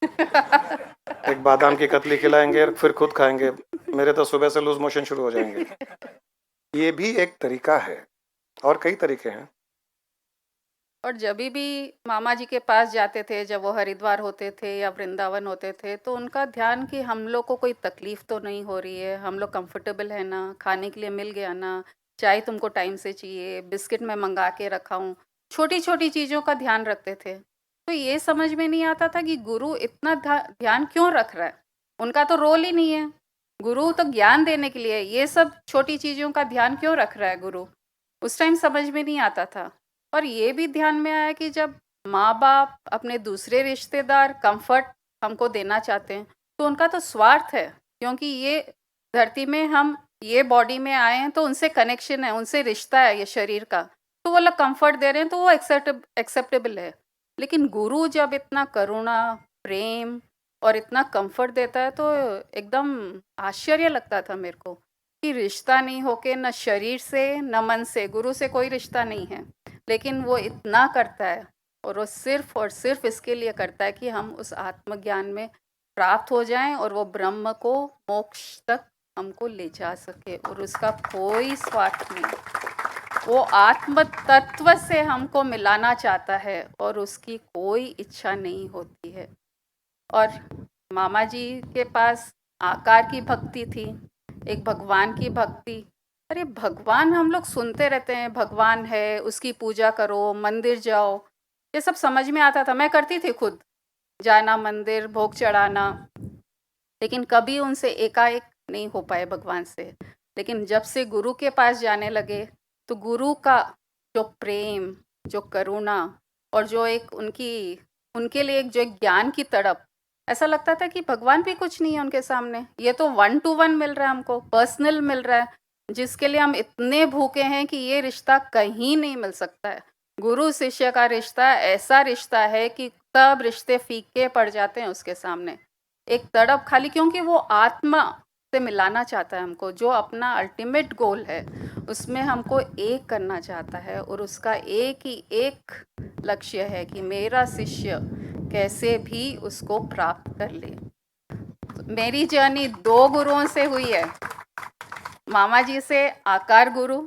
Speaker 12: एक बादाम की कतली खिलाएंगे फिर खुद खाएंगे, मेरे तो सुबह से लूज मोशन शुरू हो जाएंगे। ये भी एक तरीका है और कई तरीके हैं।
Speaker 13: और जब भी मामा जी के पास जाते थे, जब वो हरिद्वार होते थे या वृंदावन होते थे, तो उनका ध्यान कि हम लोग को कोई तकलीफ तो नहीं हो रही है, हम लोग कंफर्टेबल है ना, खाने के लिए मिल गया ना, चाय तुमको टाइम से चाहिए, बिस्किट मैं मंगा के रखा हूँ, छोटी छोटी चीज़ों का ध्यान रखते थे। तो ये समझ में नहीं आता था कि गुरु इतना ध्यान क्यों रख रहा है। उनका तो रोल ही नहीं है, गुरु तो ज्ञान देने के लिए, ये सब छोटी चीज़ों का ध्यान क्यों रख रहा है गुरु। उस टाइम समझ में नहीं आता था। और ये भी ध्यान में आया कि जब माँ बाप अपने दूसरे रिश्तेदार कंफर्ट हमको देना चाहते हैं तो उनका तो स्वार्थ है, क्योंकि ये धरती में हम ये बॉडी में आए हैं तो उनसे कनेक्शन है, उनसे रिश्ता है ये शरीर का, तो वो लोग कंफर्ट दे रहे हैं तो वो एक्सेप्टेबल है। लेकिन गुरु जब इतना करुणा, प्रेम और इतना कंफर्ट देता है तो एकदम आश्चर्य लगता था मेरे को कि रिश्ता नहीं होके, न शरीर से न मन से, गुरु से कोई रिश्ता नहीं है, लेकिन वो इतना करता है और वो सिर्फ और सिर्फ इसके लिए करता है कि हम उस आत्मज्ञान में प्राप्त हो जाएं और वो ब्रह्म को, मोक्ष तक हमको ले जा सके। और उसका कोई स्वार्थ नहीं, वो आत्म तत्व से हमको मिलाना चाहता है और उसकी कोई इच्छा नहीं होती है। और मामा जी के पास आकार की भक्ति थी, एक भगवान की भक्ति। अरे भगवान हम लोग सुनते रहते हैं, भगवान है, उसकी पूजा करो, मंदिर जाओ, ये सब समझ में आता था, मैं करती थी खुद, जाना मंदिर, भोग चढ़ाना, लेकिन कभी उनसे एकाएक नहीं हो पाए भगवान से। लेकिन जब से गुरु के पास जाने लगे तो गुरु का जो प्रेम, जो करुणा और जो एक उनके लिए एक जो एक ज्ञान की तड़प, ऐसा लगता था कि भगवान भी कुछ नहीं है उनके सामने, ये तो 1 to 1 मिल रहा है हमको, पर्सनल मिल रहा है, जिसके लिए हम इतने भूखे हैं कि ये रिश्ता कहीं नहीं मिल सकता है। गुरु शिष्य का रिश्ता ऐसा रिश्ता है कि सब रिश्ते फीके पड़ जाते हैं उसके सामने। एक तड़प खाली, क्योंकि वो आत्मा से मिलाना चाहता है हमको, जो अपना अल्टीमेट गोल है उसमें हमको एक करना चाहता है, और उसका एक ही एक लक्ष्य है कि मेरा शिष्य कैसे भी उसको प्राप्त कर ले। तो मेरी जर्नी 2 गुरुओं से हुई है, मामा जी से आकार गुरु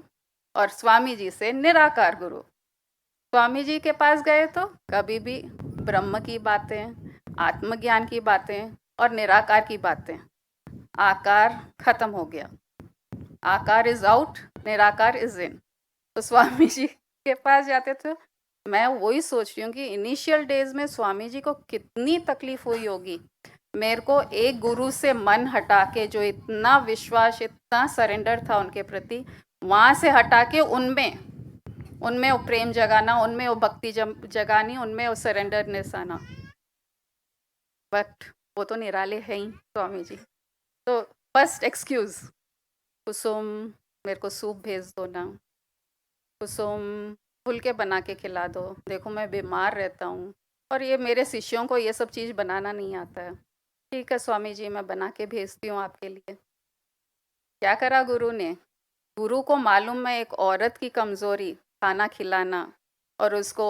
Speaker 13: और स्वामी जी से निराकार गुरु। स्वामी जी के पास गए तो कभी भी ब्रह्म की बातें, आत्मज्ञान की बातें और निराकार की बातें, आकार खत्म हो गया, आकार इज आउट, निराकार इज इन। तो स्वामी जी के पास जाते थे, मैं वही सोच रही हूँ कि इनिशियल डेज में स्वामी जी को कितनी तकलीफ हुई होगी। मेरे को एक गुरु से मन हटा के, जो इतना विश्वास, इतना सरेंडर था उनके प्रति, वहाँ से हटा के उनमें वो प्रेम जगाना, उनमें वो भक्ति जगानी, उनमें वो सरेंडरनेस आना। बट वो तो निराले है ही स्वामी जी। तो फर्स्ट एक्सक्यूज़ कुसुम, मेरे को सूप भेज दो ना, कुसुम फुलके बना के खिला दो, देखो मैं बीमार रहता हूँ और ये मेरे शिष्यों को ये सब चीज़ बनाना नहीं आता है। ठीक है स्वामी जी, मैं बना के भेजती हूँ आपके लिए। क्या करा गुरु ने? गुरु को मालूम है एक औरत की कमज़ोरी खाना खिलाना, और उसको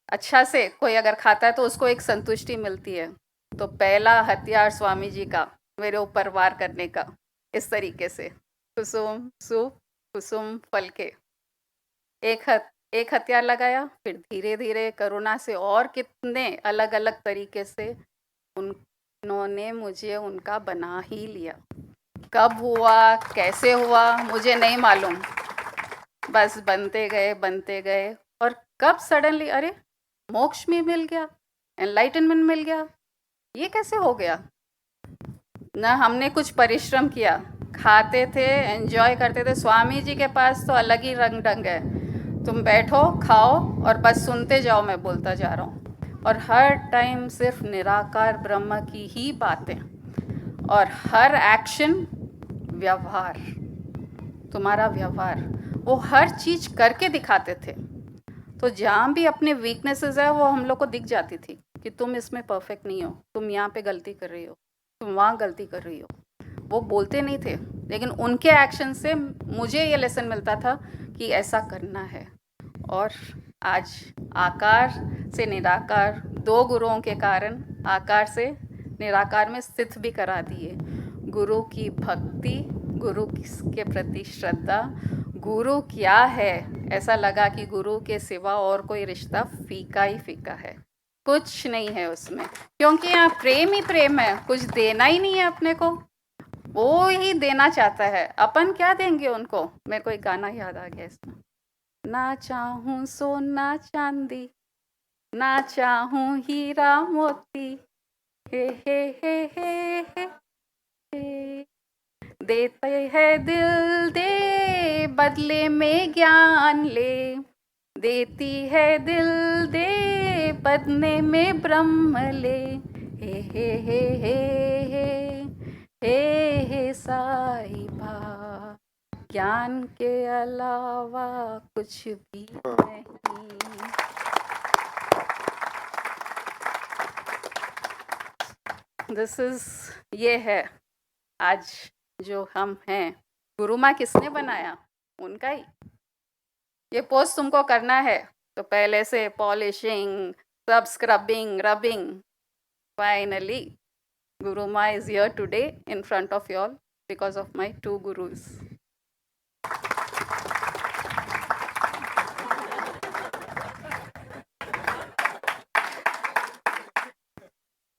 Speaker 13: अच्छा से कोई अगर खाता है तो उसको एक संतुष्टि मिलती है। तो पहला हथियार स्वामी जी का मेरे ऊपर वार करने का, इस तरीके से कुसुम सूप, कुसुम फल के एक हथियार लगाया। फिर धीरे धीरे करुणा से और कितने अलग अलग तरीके से उन्होंने मुझे उनका बना ही लिया। कब हुआ, कैसे हुआ, मुझे नहीं मालूम, बस बनते गए। और कब सडनली अरे मोक्ष में मिल गया, एनलाइटनमेंट मिल गया, ये कैसे हो गया? ना हमने कुछ परिश्रम किया, खाते थे, एंजॉय करते थे। स्वामी जी के पास तो अलग ही रंग ढंग है, तुम बैठो खाओ और बस सुनते जाओ, मैं बोलता जा रहा हूँ। और हर टाइम सिर्फ निराकार ब्रह्म की ही बातें, और हर एक्शन व्यवहार, तुम्हारा व्यवहार, वो हर चीज़ करके दिखाते थे। तो जहाँ भी अपने वीकनेसेस है वो हम लोग को दिख जाती थी कि तुम इसमें परफेक्ट नहीं हो, तुम यहाँ पे गलती कर रही हो, तुम वहाँ गलती कर रही हो। वो बोलते नहीं थे, लेकिन उनके एक्शन से मुझे ये लेसन मिलता था कि ऐसा करना है। और आज आकार से निराकार, दो गुरुओं के कारण आकार से निराकार में स्थित भी करा दिए। गुरु की भक्ति, गुरु के प्रति श्रद्धा, गुरु क्या है, ऐसा लगा कि गुरु के सिवा और कोई रिश्ता फीका ही फीका है, कुछ नहीं है उसमें, क्योंकि यहाँ प्रेम ही प्रेम है, कुछ देना ही नहीं है अपने को, वो ही देना चाहता है, अपन क्या देंगे उनको। मेरे को एक गाना याद आ गया इसमें, ना चाहूँ सोना चांदी, ना चाहूँ हीरा मोती, हे हे हे हे हे, हे। देते है दिल दे, बदले में ज्ञान ले, देती है दिल दे, बदले में ब्रह्म ले, हे हे हे हे हे हे हे साई बा, ज्ञान के अलावा कुछ भी नहीं। दिस इज, ये है आज जो हम हैं। गुरु माँ किसने बनाया? उनका ही। ये पोस्ट तुमको करना है तो पहले से पॉलिशिंग, सब scrubbing, rubbing, finally Guru Ma is here today in front of you all because of my two gurus.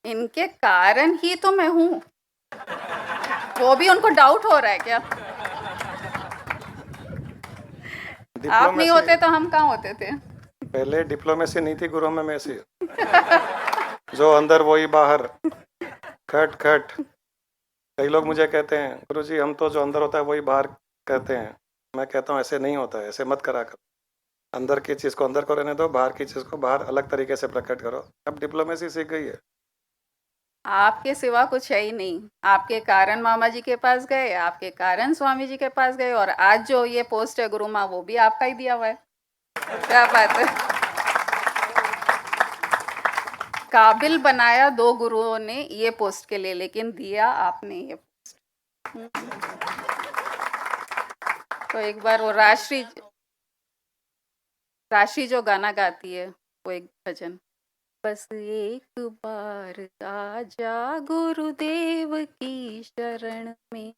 Speaker 13: इनके कारण ही तो मैं हूँ, वो भी उनको डाउट हो रहा है क्या? आप नहीं होते तो हम कहाँ होते थे?
Speaker 12: पहले डिप्लोमेसी नहीं थी गुरु में से जो अंदर वही बाहर, खट खट। कई लोग मुझे कहते हैं गुरुजी हम तो जो अंदर होता है वही बाहर कहते हैं। मैं कहता हूँ ऐसे नहीं होता है, ऐसे मत करा करो। अंदर की चीज़ को अंदर को रहने दो, बाहर की चीज़ को बाहर अलग तरीके से प्रकट करो। अब डिप्लोमेसी सीख गई है।
Speaker 13: आपके सिवा कुछ है ही नहीं। आपके कारण मामा जी के पास गए, आपके कारण स्वामी जी के पास गए, और आज जो ये पोस्ट है गुरु माँ, वो भी आपका ही दिया हुआ है। क्या बात है। काबिल बनाया दो गुरुओं ने ये पोस्ट के लिए, लेकिन दिया आपने ये पोस्ट। तो एक बार वो राशि जो गाना गाती है, वो एक भजन, बस एक बार आजा गुरुदेव की शरण में,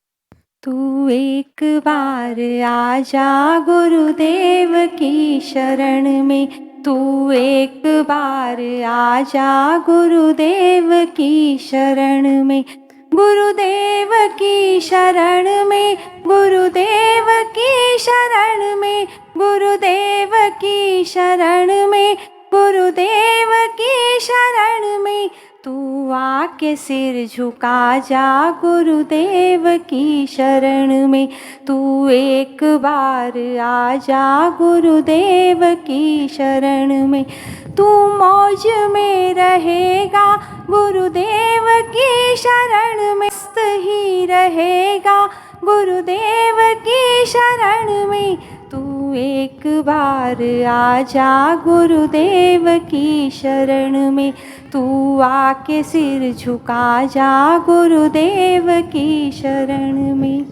Speaker 5: तू एक बार आजा गुरुदेव की शरण में, तू एक बार आजा गुरुदेव की शरण में, गुरुदेव की शरण में, गुरुदेव की शरण में, गुरुदेव की शरण में, गुरुदेव की शरण में, तू आके सिर झुका जा गुरुदेव की शरण में, तू एक बार आजा गुरुदेव की शरण में, तू मौज में रहेगा गुरुदेव की शरण में, मस्त ही रहेगा गुरुदेव की शरण में तू एक बार आजा गुरुदेव की शरण में तू आके सिर झुका जा गुरुदेव की शरण में।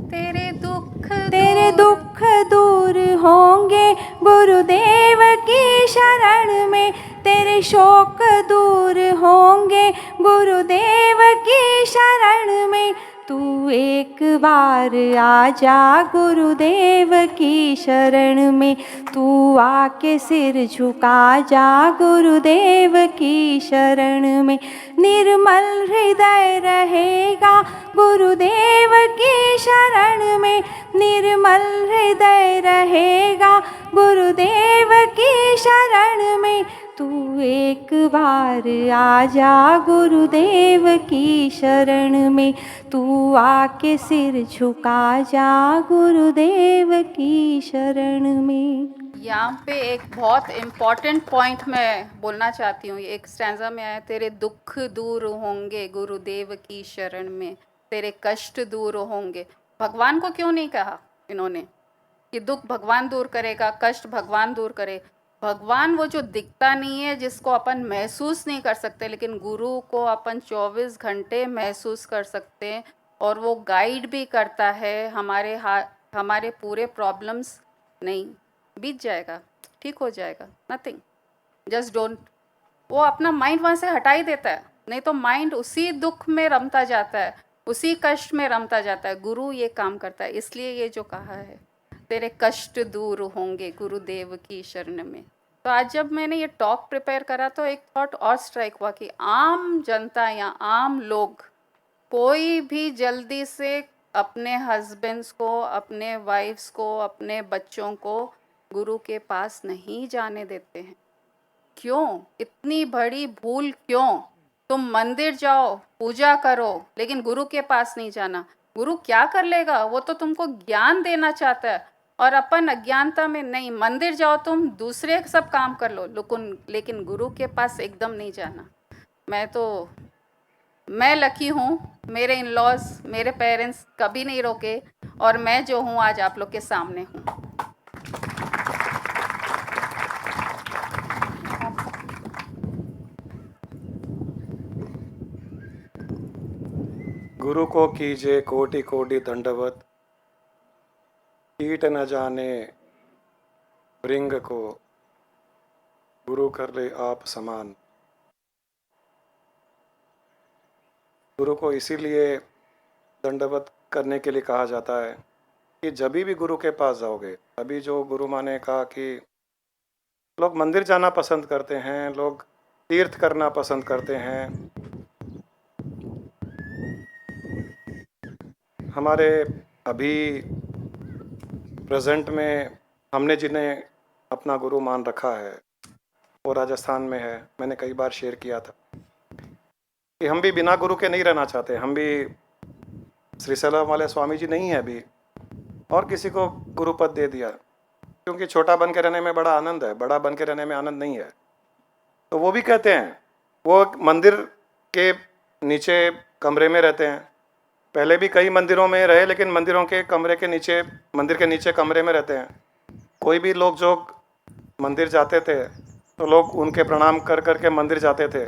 Speaker 5: तेरे दुख दूर होंगे गुरुदेव की शरण में तेरे शोक दूर होंगे गुरुदेव की शरण में तू एक बार आजा गुरुदेव की शरण में तू आके सिर झुका जा गुरुदेव की शरण में। निर्मल हृदय रहेगा गुरुदेव की शरण में निर्मल हृदय रहेगा गुरुदेव की शरण में तू एक बार आजा गुरुदेव की शरण में तू आके सिर झुका जा गुरुदेव की शरण में।
Speaker 13: यहाँ पे एक बहुत इम्पॉर्टेंट पॉइंट मैं बोलना चाहती हूँ। एक स्टैंजा में आया, तेरे दुख दूर होंगे गुरुदेव की शरण में तेरे कष्ट दूर होंगे। भगवान को क्यों नहीं कहा इन्होंने कि दुख भगवान दूर करेगा, कष्ट भगवान दूर करे। भगवान वो जो दिखता नहीं है, जिसको अपन महसूस नहीं कर सकते, लेकिन गुरु को अपन 24 घंटे महसूस कर सकते हैं और वो गाइड भी करता है। हमारे पूरे प्रॉब्लम्स नहीं, बीत जाएगा, ठीक हो जाएगा, नथिंग, जस्ट डोंट। वो अपना माइंड वहाँ से हटा ही देता है, नहीं तो माइंड उसी दुख में रमता जाता है, उसी कष्ट में रमता जाता है। गुरु ये काम करता है, इसलिए ये जो कहा है तेरे कष्ट दूर होंगे गुरुदेव की शरण में। तो आज जब मैंने ये टॉक प्रिपेयर करा तो एक थॉट और स्ट्राइक हुआ कि आम जनता या आम लोग कोई भी जल्दी से अपने हस्बैंड्स को, अपने वाइफ्स को, अपने बच्चों को गुरु के पास नहीं जाने देते हैं। क्यों? इतनी बड़ी भूल क्यों? तुम मंदिर जाओ, पूजा करो, लेकिन गुरु के पास नहीं जाना। गुरु क्या कर लेगा? वो तो तुमको ज्ञान देना चाहता है और अपन अज्ञानता में नहीं। मंदिर जाओ, तुम दूसरे सब काम कर लो, लेकिन गुरु के पास एकदम नहीं जाना। मैं लकी हूँ, मेरे इन लॉज, मेरे पेरेंट्स कभी नहीं रोके और मैं जो हूँ आज आप लोग के सामने हूँ।
Speaker 12: गुरु को कीजिए कोटि कोटि दंडवत, कीट न जाने भृंग को, गुरु कर ले आप समान। गुरु को इसीलिए दंडवत करने के लिए कहा जाता है कि जब भी गुरु के पास जाओगे, अभी जो गुरु माँ ने कहा कि लोग मंदिर जाना पसंद करते हैं, लोग तीर्थ करना पसंद करते हैं। हमारे अभी प्रेजेंट में हमने जिन्हें अपना गुरु मान रखा है वो राजस्थान में है। मैंने कई बार शेयर किया था कि हम भी बिना गुरु के नहीं रहना चाहते। हम भी श्री सलाम वाले स्वामी जी नहीं है अभी और किसी को गुरु पद दे दिया, क्योंकि छोटा बन के रहने में बड़ा आनंद है, बड़ा बन के रहने में आनंद नहीं है। तो वो भी कहते हैं, वो मंदिर के नीचे कमरे में रहते हैं। पहले भी कई मंदिरों में रहे, लेकिन मंदिरों के कमरे के नीचे, मंदिर के नीचे कमरे में रहते हैं। कोई भी लोग जो मंदिर जाते थे तो लोग उनके प्रणाम कर कर के मंदिर जाते थे,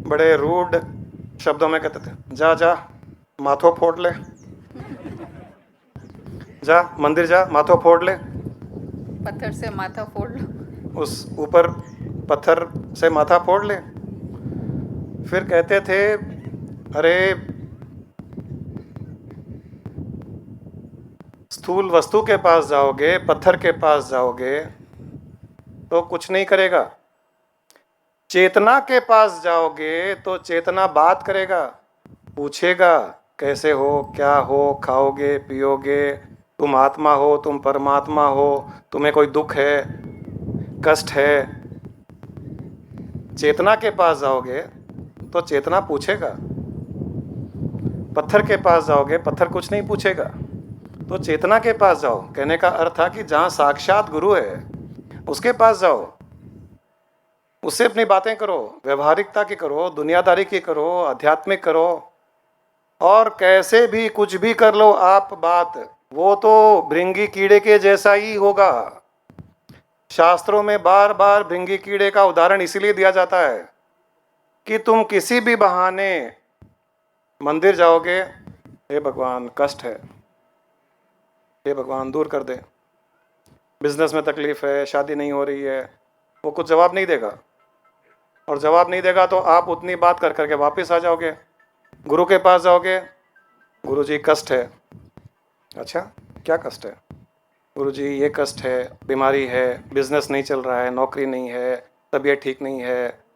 Speaker 12: बड़े रूड शब्दों में कहते थे, जा जा माथो फोड़ ले, जा मंदिर जा माथो फोड़ ले,
Speaker 13: पत्थर से माथा फोड़ लो,
Speaker 12: उस ऊपर पत्थर से माथा फोड़ ले। फिर कहते थे, अरे स्थूल वस्तु के पास जाओगे, पत्थर के पास जाओगे तो कुछ नहीं करेगा। चेतना के पास जाओगे तो चेतना बात करेगा, पूछेगा कैसे हो, क्या हो, खाओगे पियोगे, तुम आत्मा हो, तुम परमात्मा हो, तुम्हें कोई दुख है, कष्ट है। चेतना के पास जाओगे तो चेतना पूछेगा। पत्थर के पास जाओगे, पत्थर कुछ नहीं पूछेगा। तो चेतना के पास जाओ, कहने का अर्थ था कि जहाँ साक्षात गुरु है उसके पास जाओ, उससे अपनी बातें करो, व्यवहारिकता की करो, दुनियादारी की करो, आध्यात्मिक करो। और कैसे भी कुछ भी कर लो आप बात, वो तो भृंगी कीड़े के जैसा ही होगा। शास्त्रों में बार बार भृंगी कीड़े का उदाहरण इसीलिए दिया जाता है कि तुम किसी भी बहाने मंदिर जाओगे, हे भगवान कष्ट है, हे भगवान दूर कर दे, बिजनेस में तकलीफ है, शादी नहीं हो रही है, वो कुछ जवाब नहीं देगा। और जवाब नहीं देगा तो आप उतनी बात कर करके वापस आ जाओगे, गुरु के पास जाओगे, गुरु जी कष्ट है। अच्छा क्या कष्ट है? गुरु जी ये कष्ट है, बीमारी है, बिजनेस नहीं चल रहा है, नौकरी नहीं है, तबीयत ठीक नहीं है,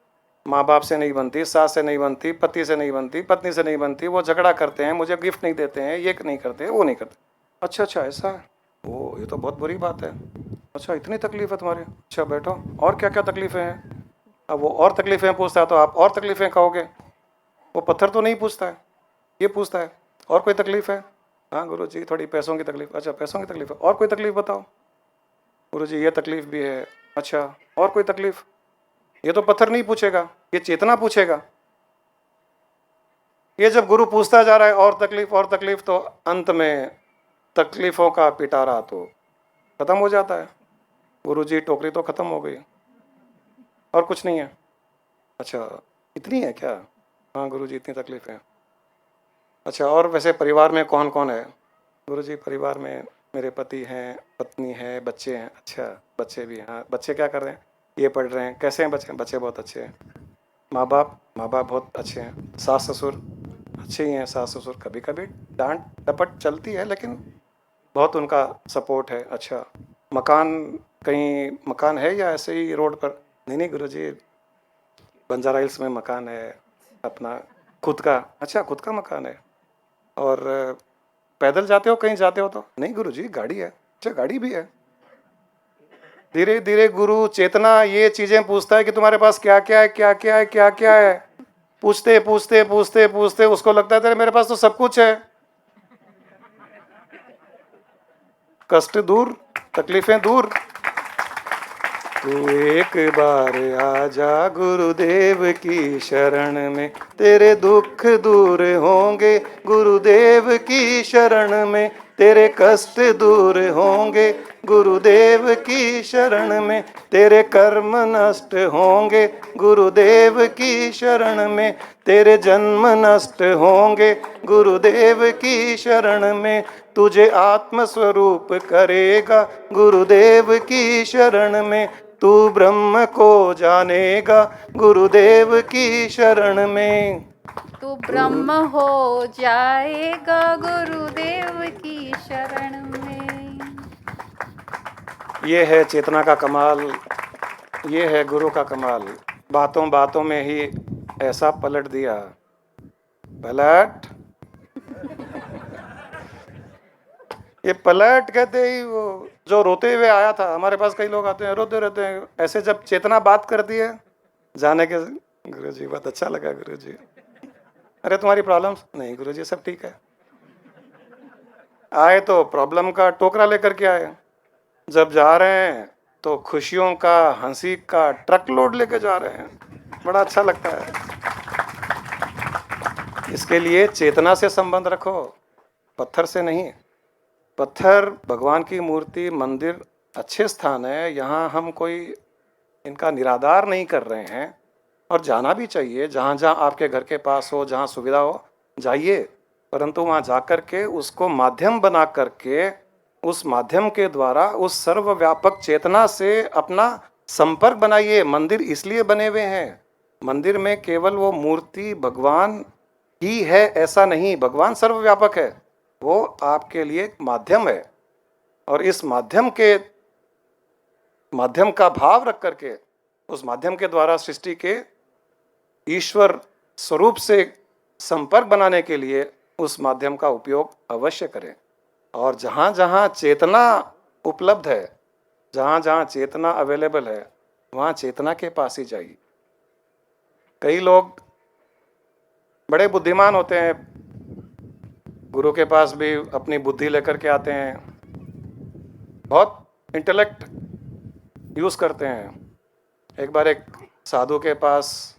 Speaker 12: माँ बाप से नहीं बनती, सास से नहीं बनती, पति से नहीं बनती, पत्नी से नहीं बनती, वो झगड़ा करते हैं, मुझे गिफ्ट नहीं देते हैं, ये नहीं करते, वो नहीं करते। अच्छा अच्छा ऐसा है, ओ ये तो बहुत बुरी बात है। अच्छा इतनी तकलीफ है तुम्हारी, अच्छा बैठो, और क्या क्या तकलीफ़ें हैं? अब वो और तकलीफ़ें पूछता है तो आप और तकलीफ़ें कहोगे। वो पत्थर तो नहीं पूछता है, ये पूछता है और कोई तकलीफ़ है? हाँ गुरु जी थोड़ी पैसों की तकलीफ। अच्छा पैसों की तकलीफ है, और कोई तकलीफ बताओ? गुरु जी ये तकलीफ भी है। अच्छा और कोई तकलीफ? ये तो पत्थर नहीं पूछेगा, ये चेतना पूछेगा। ये जब गुरु पूछता जा रहा है और तकलीफ, तो अंत में तकलीफों का पिटारा तो खत्म हो जाता है। गुरु जी टोकरी तो खत्म हो गई, और कुछ नहीं है। अच्छा इतनी है क्या? हाँ गुरु जी इतनी तकलीफ है। अच्छा और वैसे परिवार में कौन कौन है? गुरु जी परिवार में मेरे पति हैं, पत्नी है, बच्चे हैं। अच्छा बच्चे भी? हाँ बच्चे क्या कर रहे हैं? ये पढ़ रहे हैं। कैसे हैं बच्चे? बच्चे बहुत अच्छे हैं। माँ बाप बहुत अच्छे हैं। सास ससुर अच्छे ही हैं। सास ससुर कभी कभी डांट डपट चलती है, लेकिन बहुत उनका सपोर्ट है। अच्छा मकान, कहीं मकान है या ऐसे ही रोड पर? नहीं गुरु जी बंजारा हिल्स में मकान है अपना खुद का। अच्छा खुद का मकान है। और पैदल जाते हो कहीं जाते हो तो? नहीं गुरु जी गाड़ी है। अच्छा गाड़ी भी है। धीरे धीरे गुरु चेतना ये चीजें पूछता है कि तुम्हारे पास क्या क्या है, क्या क्या है, क्या क्या है। पूछते पूछते पूछते पूछते उसको लगता है तेरे मेरे पास तो सब कुछ है। कष्ट दूर, तकलीफें दूर। तू एक बार आजा गुरुदेव की शरण में, तेरे दुख दूर होंगे गुरुदेव की शरण में, तेरे कष्ट दूर होंगे गुरुदेव की शरण में, तेरे कर्म नष्ट होंगे गुरुदेव की शरण में, तेरे जन्म नष्ट होंगे गुरुदेव की शरण में, तुझे आत्म स्वरूप करेगा गुरुदेव की शरण में, तू ब्रह्म को जानेगा गुरुदेव की शरण में।
Speaker 13: तू ब्रह्म हो जाएगा गुरुदेव की शरण में।
Speaker 12: ये है चेतना का कमाल, ये है गुरु का कमाल। बातों बातों में ही ऐसा पलट दिया। पलट ये पलट कहते ही वो जो रोते हुए आया था, हमारे पास कई लोग आते हैं रोते रहते हैं, ऐसे जब चेतना बात करती है जाने के, गुरु जी बहुत अच्छा लगा गुरु जी। अरे तुम्हारी प्रॉब्लम्स? नहीं गुरु जी सब ठीक है। आए तो प्रॉब्लम का टोकरा लेकर के आए, जब जा रहे हैं तो खुशियों का, हंसी का ट्रक लोड लेकर जा रहे हैं। बड़ा अच्छा लगता है। इसके लिए चेतना से संबंध रखो, पत्थर से नहीं। पत्थर, भगवान की मूर्ति, मंदिर अच्छे स्थान है, यहाँ हम कोई इनका निरादार नहीं कर रहे हैं, और जाना भी चाहिए। जहाँ जहाँ आपके घर के पास हो, जहाँ सुविधा हो जाइए, परंतु वहाँ जा कर के उसको माध्यम बना करके, उस माध्यम के द्वारा उस सर्वव्यापक चेतना से अपना संपर्क बनाइए। मंदिर इसलिए बने हुए हैं, मंदिर में केवल वो मूर्ति भगवान ही है ऐसा नहीं, भगवान सर्वव्यापक है, वो आपके लिए एक माध्यम है। और इस माध्यम का भाव रख करके, उस माध्यम के द्वारा सृष्टि के ईश्वर स्वरूप से संपर्क बनाने के लिए उस माध्यम का उपयोग अवश्य करें। और जहाँ जहाँ चेतना उपलब्ध है, जहाँ जहाँ चेतना अवेलेबल है, वहाँ चेतना के पास ही जाइए। कई लोग बड़े बुद्धिमान होते हैं, गुरु के पास भी अपनी बुद्धि लेकर के आते हैं, बहुत इंटेलेक्ट यूज़ करते हैं। एक बार एक साधु के पास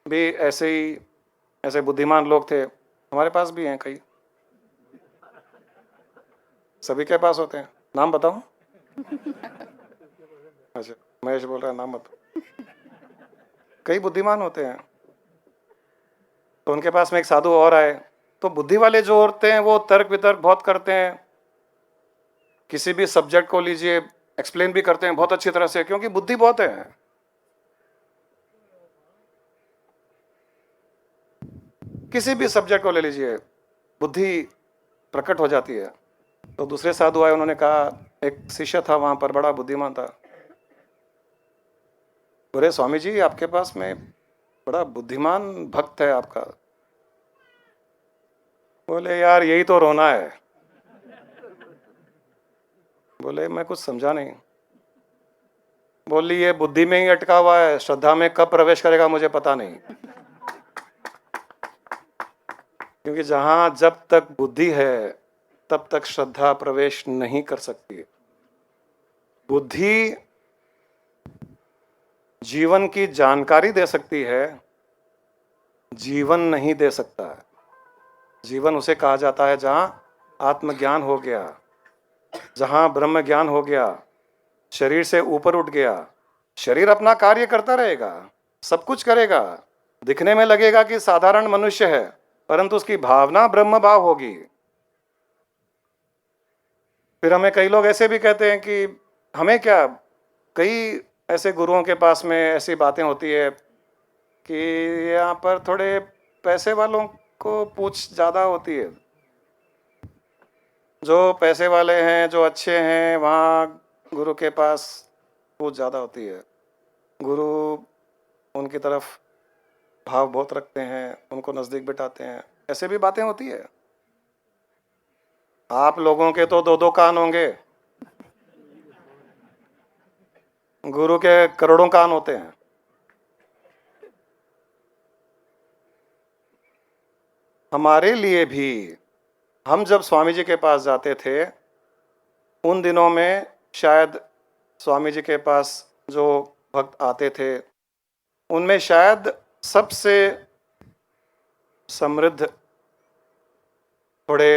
Speaker 12: भी ऐसे बुद्धिमान लोग थे, हमारे पास भी हैं कई, सभी के पास होते हैं। नाम बताऊं? अच्छा, महेश बोल रहा है नाम बताओ। कई बुद्धिमान होते हैं। तो उनके पास में एक साधु और आए, तो बुद्धि वाले जो होते हैं वो तर्क वितर्क बहुत करते हैं, किसी भी सब्जेक्ट को लीजिए एक्सप्लेन भी करते हैं बहुत अच्छी तरह से, क्योंकि बुद्धि बहुत है। किसी भी सब्जेक्ट को ले लीजिए, बुद्धि प्रकट हो जाती है। तो दूसरे साधु आए, उन्होंने कहा, एक शिष्य था वहां पर, बड़ा बुद्धिमान था। बोले स्वामी जी आपके पास में बड़ा बुद्धिमान भक्त है आपका। बोले यार यही तो रोना है। बोले मैं कुछ समझा नहीं। बोली ये बुद्धि में ही अटका हुआ है, श्रद्धा में कब प्रवेश करेगा मुझे पता नहीं। क्योंकि जहां जब तक बुद्धि है तब तक श्रद्धा प्रवेश नहीं कर सकती। बुद्धि जीवन की जानकारी दे सकती है, जीवन नहीं दे सकता है। जीवन उसे कहा जाता है जहां आत्मज्ञान हो गया, जहां ब्रह्म ज्ञान हो गया, शरीर से ऊपर उठ गया। शरीर अपना कार्य करता रहेगा, सब कुछ करेगा, दिखने में लगेगा कि साधारण मनुष्य है, परंतु उसकी भावना ब्रह्म भाव होगी। फिर हमें कई लोग ऐसे भी कहते हैं कि हमें क्या, कई ऐसे गुरुओं के पास में ऐसी बातें होती है कि यहाँ पर थोड़े पैसे वालों को पूछ ज़्यादा होती है। जो पैसे वाले हैं, जो अच्छे हैं, वहाँ गुरु के पास पूछ ज़्यादा होती है। गुरु उनकी तरफ भाव बहुत रखते हैं, उनको नज़दीक बिठाते हैं, ऐसे भी बातें होती है। आप लोगों के तो 2-2 कान होंगे, गुरु के करोड़ों कान होते हैं। हमारे लिए भी, हम जब स्वामी जी के पास जाते थे उन दिनों में शायद स्वामी जी के पास जो भक्त आते थे उनमें शायद सबसे समृद्ध, थोड़े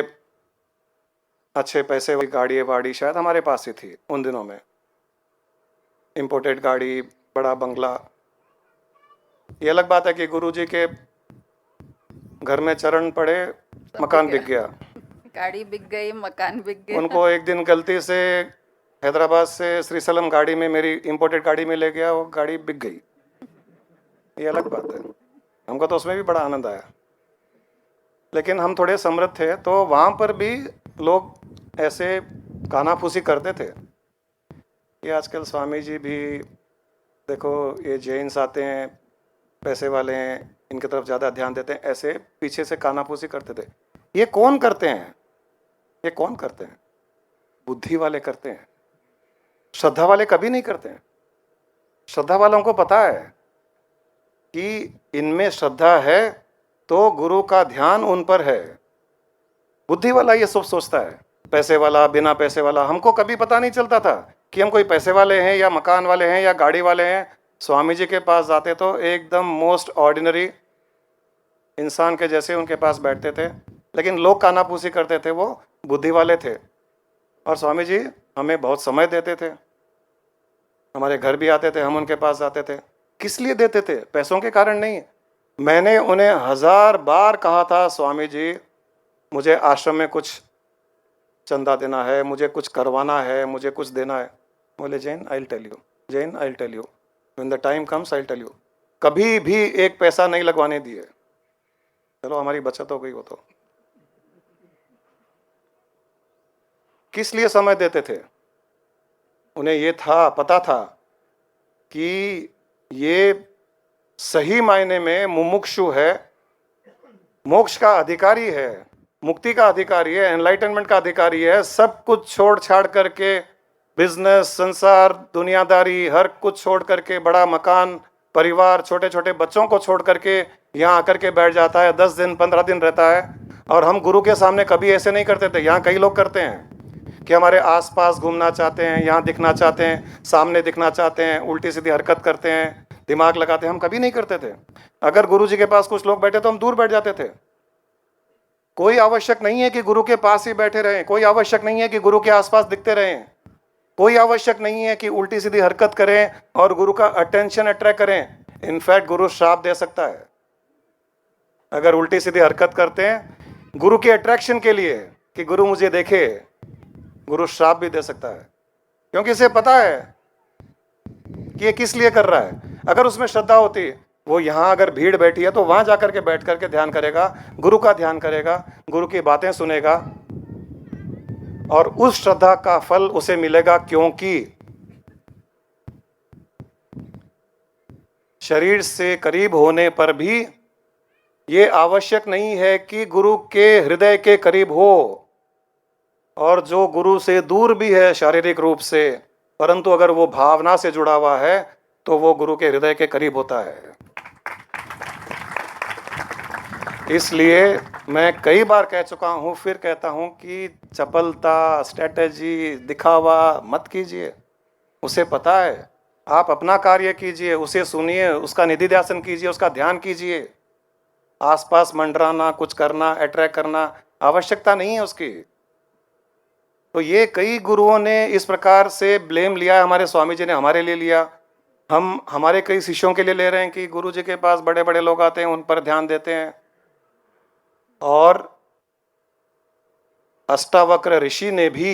Speaker 12: अच्छे पैसे वाली गाड़ी वाड़ी शायद हमारे पास ही थी उन दिनों में। इंपोर्टेड गाड़ी, बड़ा बंगला। ये अलग बात है कि गुरुजी के घर में चरण पड़े, मकान बिक गया,
Speaker 13: गाड़ी बिक गई, मकान बिक गया।
Speaker 12: उनको एक दिन गलती से हैदराबाद से श्रीसलम गाड़ी में, मेरी इंपोर्टेड गाड़ी में ले गया, वो गाड़ी बिक गई। ये अलग बात है, हमको तो उसमें भी बड़ा आनंद आया। लेकिन हम थोड़े समृद्ध थे, तो वहाँ पर भी लोग ऐसे कानाफूसी करते थे। ये आजकल स्वामी जी भी देखो, ये जैन्स आते हैं, पैसे वाले हैं, इनकी तरफ ज़्यादा ध्यान देते हैं, ऐसे पीछे से कानाफूसी करते थे। ये कौन करते हैं? ये कौन करते हैं? बुद्धि वाले करते हैं, श्रद्धा वाले कभी नहीं करते हैं। श्रद्धा वालों को पता है कि इनमें श्रद्धा है तो गुरु का ध्यान उन पर है। बुद्धि वाला ये सब सोचता है, पैसे वाला, बिना पैसे वाला। हमको कभी पता नहीं चलता था कि हम कोई पैसे वाले हैं या मकान वाले हैं या गाड़ी वाले हैं। स्वामी जी के पास जाते तो एकदम मोस्ट ऑर्डिनरी इंसान के जैसे उनके पास बैठते थे, लेकिन लोग कानापूसी करते थे, वो बुद्धि वाले थे। और स्वामी जी हमें बहुत समय देते थे, हमारे घर भी आते थे, हम उनके पास जाते थे। किस लिए देते थे? पैसों के कारण नहीं। मैंने उन्हें 1000 बार कहा था, स्वामी जी मुझे आश्रम में कुछ चंदा देना है, मुझे कुछ करवाना है, मुझे कुछ देना है। बोले Jain I will tell you, Jain I will tell you, when the time comes I will tell you. कभी भी एक पैसा नहीं लगवाने दिए। चलो हमारी बचत हो गई। वो तो किस लिए समय देते थे? उन्हें ये था, पता था कि ये सही मायने में मुमुक्षु है, मोक्ष का अधिकारी है, मुक्ति का अधिकारी है, एनलाइटनमेंट का अधिकारी है। सब कुछ छोड़ छाड़ करके, बिजनेस, संसार, दुनियादारी, हर कुछ छोड़ करके, बड़ा मकान, परिवार, छोटे छोटे बच्चों को छोड़ करके यहाँ आकर के बैठ जाता है। 10 दिन 15 दिन रहता है। और हम गुरु के सामने कभी ऐसे नहीं करते थे। यहाँ कई लोग करते हैं कि हमारे आसपास घूमना चाहते हैं, यहाँ दिखना चाहते हैं, सामने दिखना चाहते हैं, उल्टी सीधी हरकत करते हैं, दिमाग लगाते हैं। हम कभी नहीं करते थे। अगर गुरु जी के पास कुछ लोग बैठे तो हम दूर बैठ जाते थे। कोई आवश्यक नहीं है कि गुरु के पास ही बैठे रहें, कोई आवश्यक नहीं है कि गुरु के आसपास दिखते रहें, कोई आवश्यक नहीं है कि उल्टी सीधी हरकत करें और गुरु का अटेंशन अट्रैक्ट करें। इनफैक्ट गुरु श्राप दे सकता है अगर उल्टी सीधी हरकत करते हैं गुरु के अट्रैक्शन के लिए कि गुरु मुझे देखे। गुरु श्राप भी दे सकता है, क्योंकि इसे पता है कि ये किस लिए कर रहा है। अगर उसमें श्रद्धा होती, वो यहाँ अगर भीड़ बैठी है तो वहां जाकर के बैठ करके ध्यान करेगा, गुरु का ध्यान करेगा, गुरु की बातें सुनेगा, और उस श्रद्धा का फल उसे मिलेगा। क्योंकि शरीर से करीब होने पर भी ये आवश्यक नहीं है कि गुरु के हृदय के करीब हो, और जो गुरु से दूर भी है शारीरिक रूप से, परंतु अगर वो भावना से जुड़ा हुआ है तो वो गुरु के हृदय के करीब होता है। इसलिए मैं कई बार कह चुका हूं, फिर कहता हूं कि चपलता, स्ट्रेटेजी, दिखावा मत कीजिए। उसे पता है, आप अपना कार्य कीजिए, उसे सुनिए, उसका निधि ध्यान कीजिए, उसका ध्यान कीजिए। आसपास मंडराना, कुछ करना, अट्रैक्ट करना आवश्यकता नहीं है उसकी। तो ये कई गुरुओं ने इस प्रकार से ब्लेम लिया है, हमारे स्वामी जी ने हमारे लिए लिया, हम हमारे कई शिष्यों के लिए ले रहे हैं कि गुरु जी के पास बड़े बड़े लोग आते हैं, उन पर ध्यान देते हैं। और अष्टावक्र ऋषि ने भी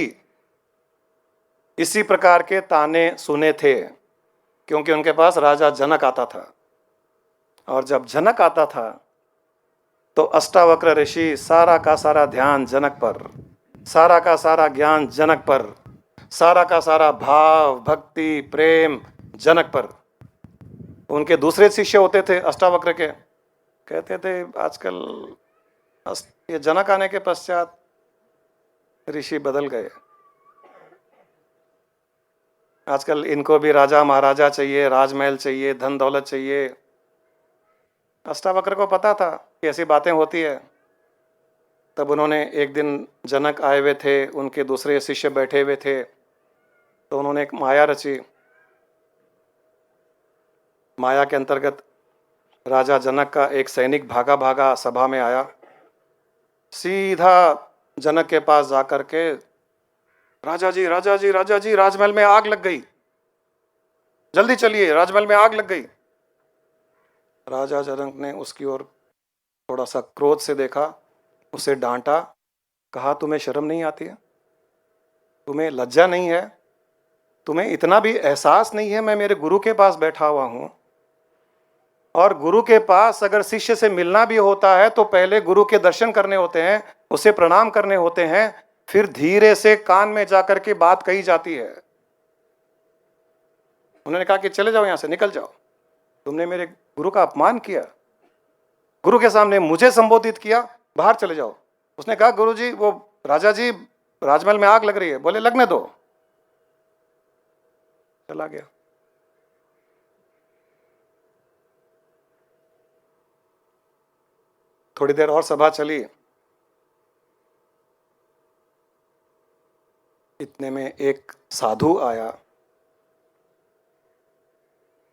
Speaker 12: इसी प्रकार के ताने सुने थे, क्योंकि उनके पास राजा जनक आता था, और जब जनक आता था तो अष्टावक्र ऋषि सारा का सारा ध्यान जनक पर, सारा का सारा ज्ञान जनक पर, सारा का सारा भाव, भक्ति, प्रेम जनक पर। उनके दूसरे शिष्य होते थे अष्टावक्र के, कहते थे आजकल ये जनक आने के पश्चात ऋषि बदल गए, आजकल इनको भी राजा महाराजा चाहिए, राजमहल चाहिए, धन दौलत चाहिए। अष्टावक्र को पता था कि ऐसी बातें होती है। तब उन्होंने एक दिन, जनक आए हुए थे, उनके दूसरे शिष्य बैठे हुए थे, तो उन्होंने एक माया रची। माया के अंतर्गत राजा जनक का एक सैनिक भागा भागा सभा में आया, सीधा जनक के पास जाकर के, राजा जी, राजा जी, राजा जी, राजमहल में आग लग गई, जल्दी चलिए, राजमहल में आग लग गई। राजा जनक ने उसकी ओर थोड़ा सा क्रोध से देखा, उसे डांटा, कहा तुम्हें शर्म नहीं आती है, तुम्हें लज्जा नहीं है, तुम्हें इतना भी एहसास नहीं है मैं मेरे गुरु के पास बैठा हुआ हूं, और गुरु के पास अगर शिष्य से मिलना भी होता है तो पहले गुरु के दर्शन करने होते हैं, उसे प्रणाम करने होते हैं, फिर धीरे से कान में जाकर के बात कही जाती है। उन्होंने कहा कि चले जाओ, यहां से निकल जाओ, तुमने मेरे गुरु का अपमान किया, गुरु के सामने मुझे संबोधित किया, बाहर चले जाओ। उसने कहा गुरु जी, वो राजा जी, राजमहल में आग लग रही है। बोले लगने दो, चला गया। थोड़ी देर और सभा चली, इतने में एक साधु आया,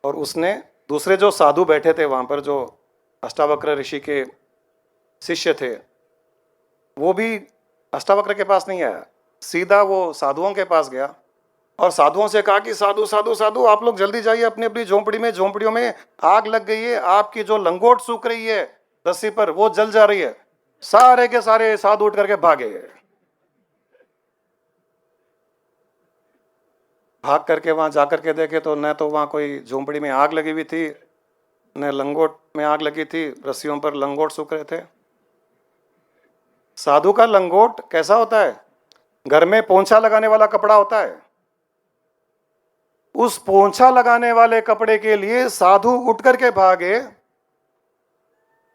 Speaker 12: और उसने दूसरे जो साधु बैठे थे वहां पर, जो अष्टावक्र ऋषि के शिष्य थे, वो भी अष्टावक्र के पास नहीं आया, सीधा वो साधुओं के पास गया और साधुओं से कहा कि साधु साधु साधु, आप लोग जल्दी जाइए अपनी अपनी झोंपड़ी में, झोंपड़ियों में आग लग गई है, आपकी जो लंगोट सूख रही है रस्सी पर, वो जल जा रही है। सारे के सारे साधु उठ करके भागे, भाग करके वहां जाकर के देखे तो न तो वहां कोई झोंपड़ी में आग लगी हुई थी, न लंगोट में आग लगी थी, रस्सियों पर लंगोट सूख रहे थे। साधु का लंगोट कैसा होता है? घर में पोंछा लगाने वाला कपड़ा होता है, उस पोंछा लगाने वाले कपड़े के लिए साधु उठ करके भागे,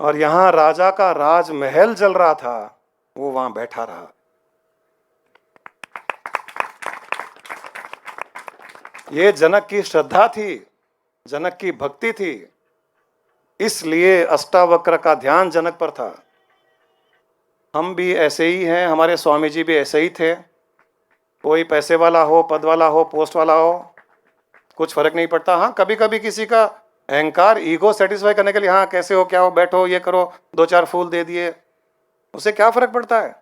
Speaker 12: और यहां राजा का राजमहल जल रहा था, वो वहां बैठा रहा। ये जनक की श्रद्धा थी, जनक की भक्ति थी, इसलिए अष्टावक्र का ध्यान जनक पर था। हम भी ऐसे ही हैं, हमारे स्वामी जी भी ऐसे ही थे। कोई पैसे वाला हो, पद वाला हो, पोस्ट वाला हो, कुछ फर्क नहीं पड़ता। हाँ, कभी कभी किसी का अहंकार, ईगो सेटिस्फाई करने के लिए, हाँ कैसे हो, क्या हो, बैठो, ये करो, 2-4 फूल दे दिए, उसे क्या फर्क पड़ता है?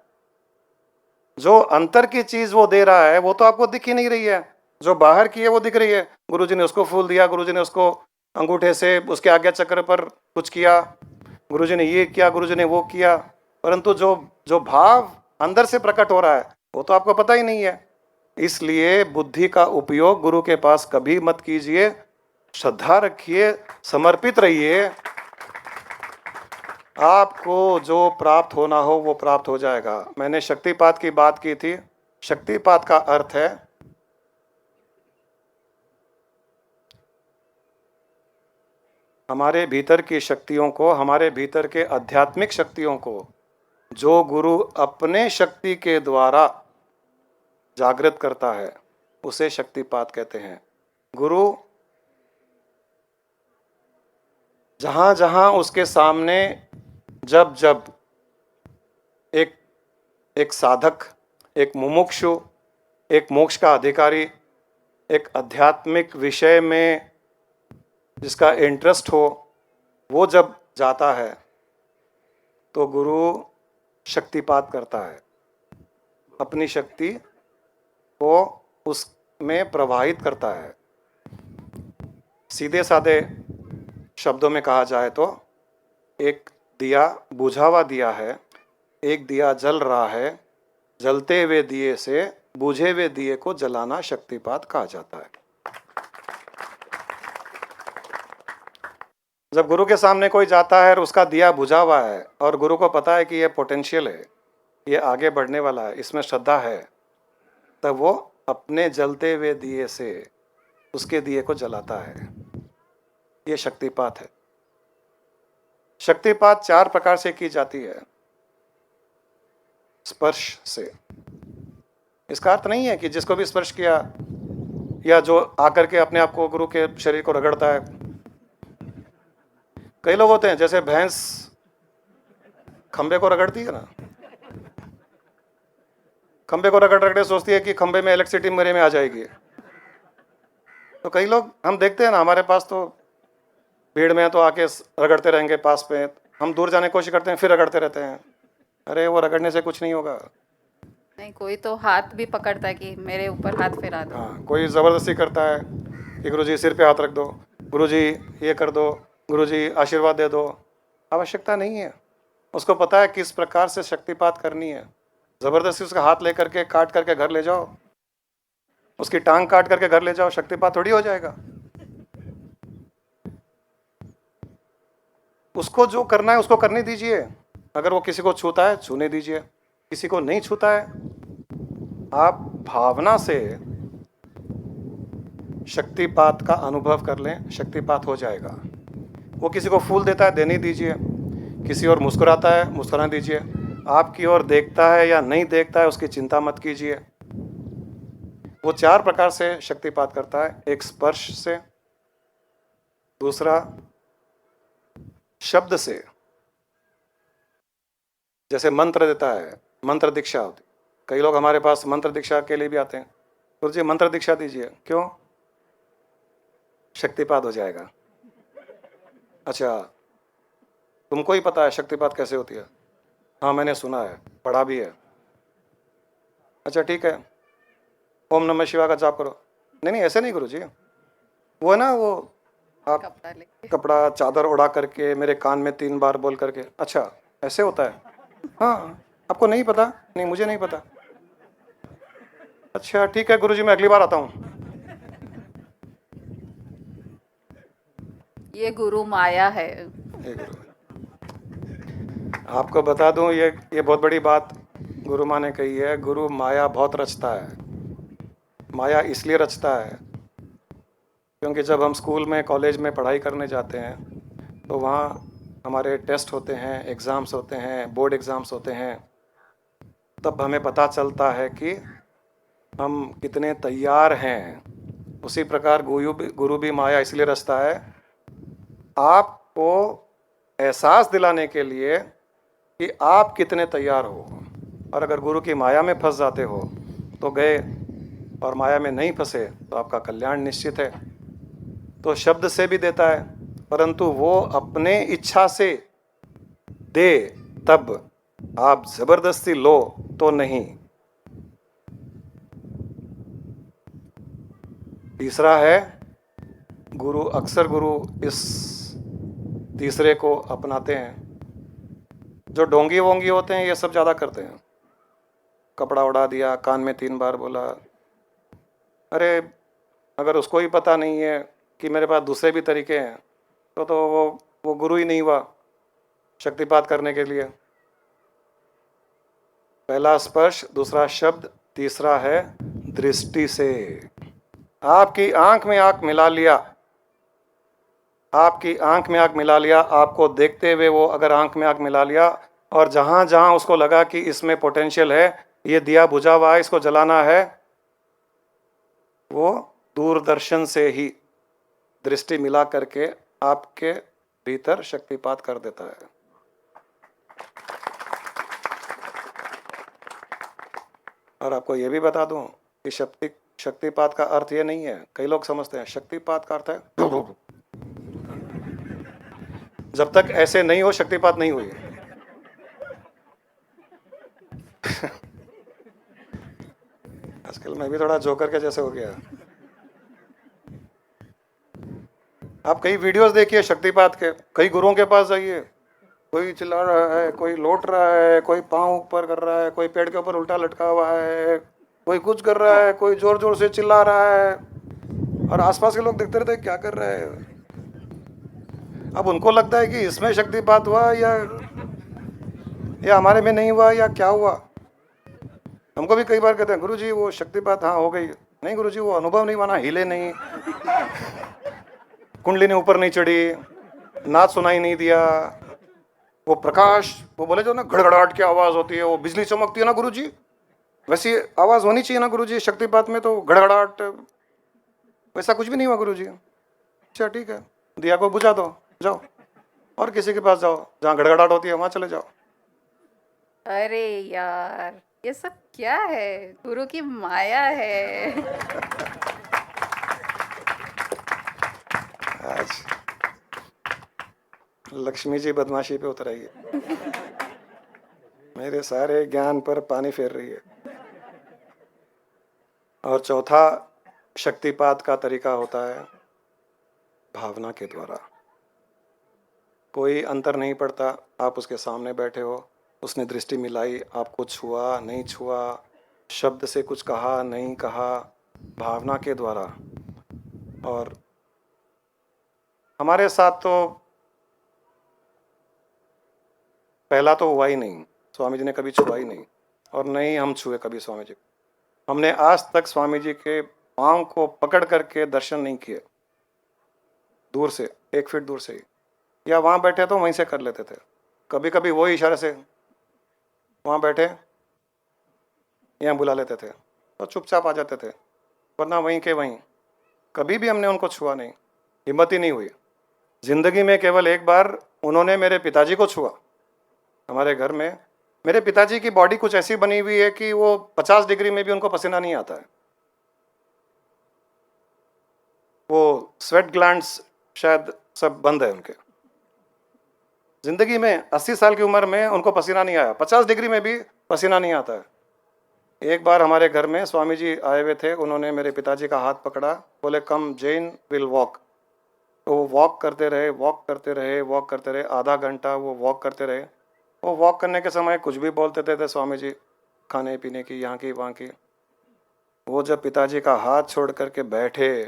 Speaker 12: जो अंतर की चीज वो दे रहा है वो तो आपको दिख ही नहीं रही है, जो बाहर की है वो दिख रही है। गुरुजी ने उसको फूल दिया, गुरुजी ने उसको अंगूठे से उसके आज्ञा चक्र पर कुछ किया, गुरुजी ने ये किया, गुरुजी ने वो किया, परंतु जो जो भाव अंदर से प्रकट हो रहा है वो तो आपको पता ही नहीं है। इसलिए बुद्धि का उपयोग गुरु के पास कभी मत कीजिए, श्रद्धा रखिए, समर्पित रहिए। आपको जो प्राप्त होना हो वो प्राप्त हो जाएगा। मैंने शक्तिपात की बात की थी। शक्तिपात का अर्थ है हमारे भीतर की शक्तियों को, हमारे भीतर के आध्यात्मिक शक्तियों को जो गुरु अपने शक्ति के द्वारा जागृत करता है उसे शक्तिपात कहते हैं। गुरु जहां जहां उसके सामने जब जब एक साधक, एक मुमुक्षु, एक मोक्ष का अधिकारी, एक आध्यात्मिक विषय में जिसका इंटरेस्ट हो, वो जब जाता है तो गुरु शक्तिपात करता है, अपनी शक्ति को उसमें प्रवाहित करता है। सीधे साधे शब्दों में कहा जाए तो एक दिया बुझा हुआ दिया है, एक दिया जल रहा है, जलते हुए दिए से बुझे हुए दिए को जलाना शक्तिपात कहा जाता है। जब गुरु के सामने कोई जाता है और उसका दिया बुझा हुआ है और गुरु को पता है कि ये पोटेंशियल है, ये आगे बढ़ने वाला है, इसमें श्रद्धा है, तब वो अपने जलते हुए दिए से उसके दिए को जलाता है। ये शक्तिपात है। शक्तिपात 4 प्रकार से की जाती है। स्पर्श से। इसका अर्थ नहीं है कि जिसको भी स्पर्श किया या जो आकर के अपने आप को गुरु के शरीर को रगड़ता है। कई लोग होते हैं जैसे भैंस खंबे को रगड़ती है ना, खंबे को रगड़ रगड़े सोचती है कि खंबे में इलेक्ट्रिसिटी मेरे में आ जाएगी। तो कई लोग हम देखते हैं ना, हमारे पास तो भीड़ में तो आके रगड़ते रहेंगे पास पे, हम दूर जाने की कोशिश करते हैं फिर रगड़ते रहते हैं। अरे वो रगड़ने से कुछ नहीं होगा।
Speaker 13: नहीं, कोई तो हाथ भी पकड़ता है कि मेरे ऊपर हाथ फेरा दो।
Speaker 12: हाँ, कोई ज़बरदस्ती करता है कि गुरुजी सिर पे हाथ रख दो, गुरुजी ये कर दो, गुरुजी आशीर्वाद दे दो। आवश्यकता नहीं है। उसको पता है किस प्रकार से शक्तिपात करनी है। ज़बरदस्ती उसका हाथ लेकर के काट करके घर ले जाओ, उसकी टांग काट करके घर ले जाओ, शक्तिपात थोड़ी हो जाएगा। उसको जो करना है उसको करने दीजिए। अगर वो किसी को छूता है छूने दीजिए, किसी को नहीं छूता है आप भावना से शक्तिपात का अनुभव कर लें, शक्तिपात हो जाएगा। वो किसी को फूल देता है देने दीजिए, किसी और मुस्कुराता है मुस्कुराने दीजिए। आपकी ओर देखता है या नहीं देखता है उसकी चिंता मत कीजिए। वो 4 प्रकार से शक्तिपात करता है। एक स्पर्श से, दूसरा शब्द से, जैसे मंत्र देता है, मंत्र दीक्षा होती। कई लोग हमारे पास मंत्र दीक्षा के लिए भी आते हैं, गुरुजी मंत्र दीक्षा दीजिए। क्यों? शक्तिपात हो जाएगा। अच्छा, तुमको ही पता है शक्तिपात कैसे होती है? हाँ मैंने सुना है, पढ़ा भी है। अच्छा ठीक है, ओम नमः शिवाय का जाप करो। नहीं नहीं ऐसे नहीं गुरुजी, वो है ना वो आप कपड़ा चादर उड़ा करके मेरे कान में 3 बार बोल करके। अच्छा ऐसे होता है? हाँ आपको नहीं पता? नहीं मुझे नहीं पता। अच्छा ठीक है गुरुजी, मैं अगली बार आता हूँ।
Speaker 13: ये गुरु माया है।
Speaker 12: आपको बता दूं, ये बहुत बड़ी बात गुरु माँ ने कही है। गुरु माया बहुत रचता है। माया इसलिए रचता है क्योंकि जब हम स्कूल में कॉलेज में पढ़ाई करने जाते हैं तो वहाँ हमारे टेस्ट होते हैं, एग्ज़ाम्स होते हैं, बोर्ड एग्ज़ाम्स होते हैं। तब हमें पता चलता है कि हम कितने तैयार हैं। उसी प्रकार गुरु भी माया इसलिए रचता है आपको एहसास दिलाने के लिए कि आप कितने तैयार हो। और अगर गुरु की माया में फंस जाते हो तो गए, और माया में नहीं फंसे तो आपका कल्याण निश्चित है। तो शब्द से भी देता है, परंतु वो अपने इच्छा से दे तब आप जबरदस्ती लो तो नहीं। तीसरा है गुरु, अक्सर गुरु इस तीसरे को अपनाते हैं। जो डोंगी वोंगी होते हैं ये सब ज़्यादा करते हैं। कपड़ा उड़ा दिया, कान में 3 बार बोला। अरे अगर उसको ही पता नहीं है कि मेरे पास दूसरे भी तरीके हैं तो वो गुरु ही नहीं हुआ शक्तिपात करने के लिए। पहला स्पर्श, दूसरा शब्द, तीसरा है दृष्टि से। आपकी आंख में आंख मिला लिया, आपकी आंख में आंख मिला लिया, आपको देखते हुए वो अगर आंख में आंख मिला लिया और जहां जहां उसको लगा कि इसमें पोटेंशियल है, ये दिया बुझा हुआ है, इसको जलाना है, वो दूरदर्शन से ही दृष्टि मिला करके आपके भीतर शक्तिपात कर देता है। और आपको ये भी बता दूं कि शक्तिपात का अर्थ ये नहीं है, कई लोग समझते हैं शक्तिपात का अर्थ है जब तक ऐसे नहीं हो शक्तिपात नहीं हुई। आजकल मैं भी थोड़ा जोकर के जैसे हो गया। आप कई वीडियोस देखिए शक्तिपात के, कई गुरुओं के पास जाइए, कोई चिल्ला रहा है, कोई लौट रहा है, कोई पाँव ऊपर कर रहा है, कोई पेड़ के ऊपर उल्टा लटका हुआ है, कोई कुछ कर रहा है, कोई जोर जोर से चिल्ला रहा है और आसपास के लोग देखते रहते हैं क्या कर रहे हैं। अब उनको लगता है कि इसमें शक्तिपात हुआ या हमारे में नहीं हुआ या क्या हुआ। हमको भी कई बार कहते हैं गुरुजी वो शक्तिपात हाँ हो गई। नहीं गुरुजी वो अनुभव नहीं माना, हिले नहीं, कुंडली ने ऊपर नहीं चढ़ी, नाद सुनाई नहीं दिया, वो प्रकाश, वो बोले जो ना गड़गड़ाहट की आवाज होती है, वो बिजली चमकती है ना गुरुजी, वैसी आवाज होनी चाहिए ना गुरुजी शक्तिपात में, तो गड़गड़ाहट वैसा कुछ भी नहीं हुआ गुरुजी। अच्छा ठीक है, दिया को बुझा दो, जाओ और किसी के पास जाओ जहाँ गड़गड़ाहट होती है वहां चले जाओ।
Speaker 13: अरे यार ये सब क्या है, गुरु की माया है।
Speaker 12: आज लक्ष्मी जी बदमाशी पे उतर आई है, मेरे सारे ज्ञान पर पानी फेर रही है। और चौथा शक्तिपात का तरीका होता है भावना के द्वारा। कोई अंतर नहीं पड़ता, आप उसके सामने बैठे हो, उसने दृष्टि मिलाई, आपको छुआ नहीं छुआ, शब्द से कुछ कहा नहीं कहा, भावना के द्वारा। और हमारे साथ तो पहला तो हुआ ही नहीं, स्वामी जी ने कभी छुआ ही नहीं और नहीं हम छुए कभी स्वामी जी। हमने आज तक स्वामी जी के पाँव को पकड़ करके दर्शन नहीं किए, दूर से 1 फीट दूर से ही, या वहाँ बैठे तो वहीं से कर लेते थे। कभी कभी वही इशारे से वहाँ बैठे यहाँ बुला लेते थे तो चुपचाप आ जाते थे, वरना वहीं के वहीं। कभी भी हमने उनको छुआ नहीं, हिम्मत ही नहीं हुई। जिंदगी में केवल एक बार उन्होंने मेरे पिताजी को छुआ। हमारे घर में मेरे पिताजी की बॉडी कुछ ऐसी बनी हुई है कि वो 50 डिग्री में भी उनको पसीना नहीं आता है। वो स्वेट ग्लैंड्स शायद सब बंद है उनके। जिंदगी में 80 साल की उम्र में उनको पसीना नहीं आया, 50 डिग्री में भी पसीना नहीं आता है। एक बार हमारे घर में स्वामी जी आए हुए थे, उन्होंने मेरे पिताजी का हाथ पकड़ा, बोले कम जैन विल वॉक। तो वो वॉक करते रहे, वॉक करते रहे, वॉक करते रहे, आधा घंटा वो वॉक करते रहे। वो वॉक करने के समय कुछ भी बोलते थे स्वामी जी, खाने पीने की, यहाँ की वहाँ की। वो जब पिताजी का हाथ छोड़ करके बैठे,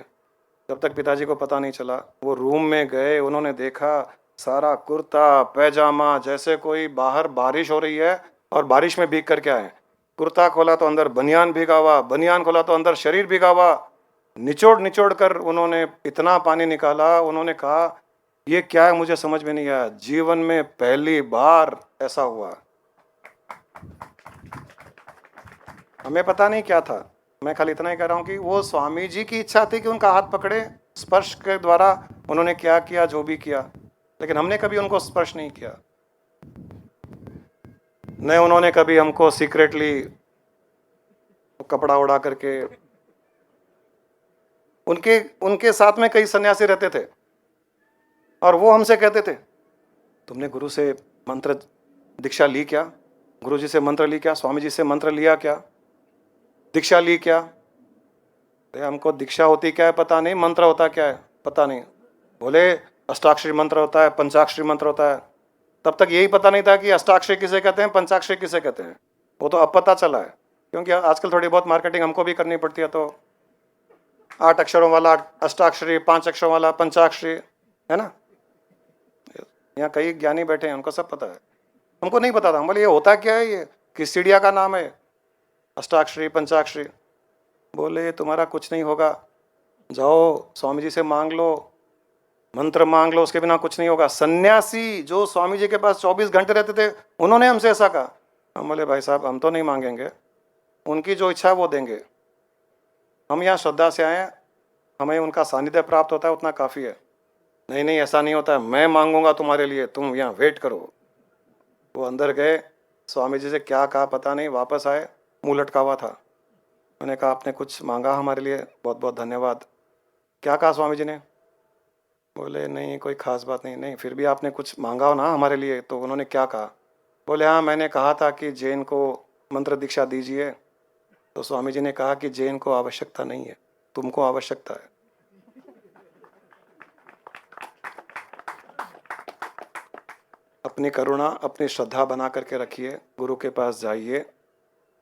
Speaker 12: जब तक पिताजी को पता नहीं चला, वो रूम में गए, उन्होंने देखा सारा कुर्ता पैजामा जैसे कोई बाहर बारिश हो रही है और बारिश में भीग करके आए। कुर्ता खोला तो अंदर बनियान भीगा हुआ, बनियान खोला तो अंदर शरीर भीगा हुआ। निचोड़ निचोड़ कर उन्होंने इतना पानी निकाला। उन्होंने कहा ये क्या है, मुझे समझ में नहीं आया, जीवन में पहली बार ऐसा हुआ। हमें पता नहीं क्या था, मैं खाली इतना ही कह रहा हूँ कि वो स्वामी जी की इच्छा थी कि उनका हाथ पकड़े, स्पर्श के द्वारा उन्होंने क्या किया, जो भी किया, लेकिन हमने कभी उनको स्पर्श नहीं किया। न उन्होंने कभी हमको सीक्रेटली कपड़ा उड़ा करके। उनके साथ में कई सन्यासी रहते थे और वो हमसे कहते थे तुमने गुरु से मंत्र दीक्षा ली क्या? गुरु जी से मंत्र ली क्या, स्वामी जी से मंत्र लिया क्या, दीक्षा ली क्या? हमको दीक्षा होती क्या है पता नहीं, मंत्र होता क्या है पता नहीं। बोले अष्टाक्षरी मंत्र होता है, पंचाक्षरी मंत्र होता है। तब तक यही पता नहीं था कि अष्टाक्षरी किसे कहते हैं, पंचाक्षरी किसे कहते हैं। वो तो अब पता चला है, क्योंकि आजकल थोड़ी बहुत मार्केटिंग हमको भी करनी पड़ती है। तो 8 अक्षरों वाला अष्टाक्षरी, 5 अक्षरों वाला पंचाक्षरी, है ना। यहाँ कई ज्ञानी बैठे हैं, उनको सब पता है, हमको नहीं पता था। हम बोले ये होता क्या है, ये किस चिड़िया का नाम है अष्टाक्षरी पंचाक्षरी? बोले तुम्हारा कुछ नहीं होगा, जाओ स्वामी जी से मांग लो, मंत्र मांग लो, उसके बिना कुछ नहीं होगा। सन्यासी जो स्वामी जी के पास 24 घंटे रहते थे, उन्होंने हमसे ऐसा कहा। हम बोले भाई साहब हम तो नहीं मांगेंगे, उनकी जो इच्छा है वो देंगे। हम यहाँ श्रद्धा से आए हैं, हमें उनका सानिध्य प्राप्त होता है, उतना काफ़ी है। नहीं नहीं ऐसा नहीं होता है, मैं मांगूंगा तुम्हारे लिए, तुम यहाँ वेट करो। वो अंदर गए, स्वामी जी से क्या कहा पता नहीं, वापस आए, मुँह लटका हुआ था। मैंने कहा आपने कुछ मांगा हमारे लिए, बहुत बहुत धन्यवाद। क्या कहा स्वामी जी ने? बोले नहीं कोई ख़ास बात नहीं। नहीं फिर भी आपने कुछ मांगा हो ना हमारे लिए। तो उन्होंने क्या कहा? बोले हाँ मैंने कहा था कि जैन को मंत्र दीक्षा दीजिए। तो स्वामी जी ने कहा कि जैन को आवश्यकता नहीं है, तुमको आवश्यकता है। अपनी करुणा, अपनी श्रद्धा बना करके रखिए, गुरु के पास जाइए,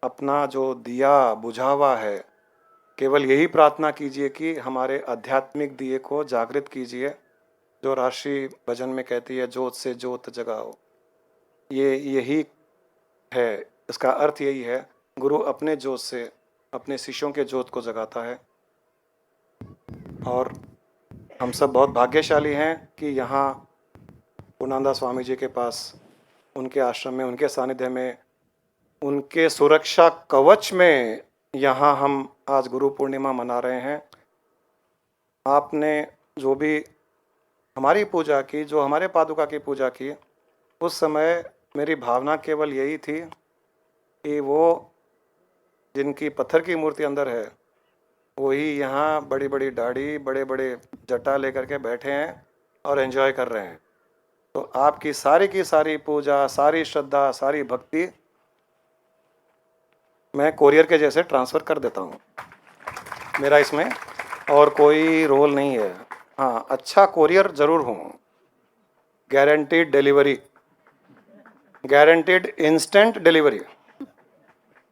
Speaker 12: अपना जो दिया बुझा हुआ है केवल यही प्रार्थना कीजिए कि हमारे आध्यात्मिक दिए को जागृत कीजिए। जो राशि भजन में कहती है जोत से जोत जगाओ, यही है, इसका अर्थ यही है। गुरु अपने जोत से अपने शिष्यों के जोत को जगाता है। और हम सब बहुत भाग्यशाली हैं कि यहाँ पूर्णानंद स्वामी जी के पास, उनके आश्रम में, उनके सानिध्य में, उनके सुरक्षा कवच में यहाँ हम आज गुरु पूर्णिमा मना रहे हैं। आपने जो भी हमारी पूजा की, जो हमारे पादुका की पूजा की, उस समय मेरी भावना केवल यही थी कि वो जिनकी पत्थर की मूर्ति अंदर है वही यहाँ बड़ी बड़ी दाढ़ी, बड़े बड़े जटा लेकर के बैठे हैं और एंजॉय कर रहे हैं। तो आपकी सारी की सारी पूजा, सारी श्रद्धा, सारी भक्ति मैं कोरियर के जैसे ट्रांसफ़र कर देता हूँ। मेरा इसमें और कोई रोल नहीं है। हाँ अच्छा कोरियर ज़रूर हूँ, guaranteed delivery, guaranteed instant delivery.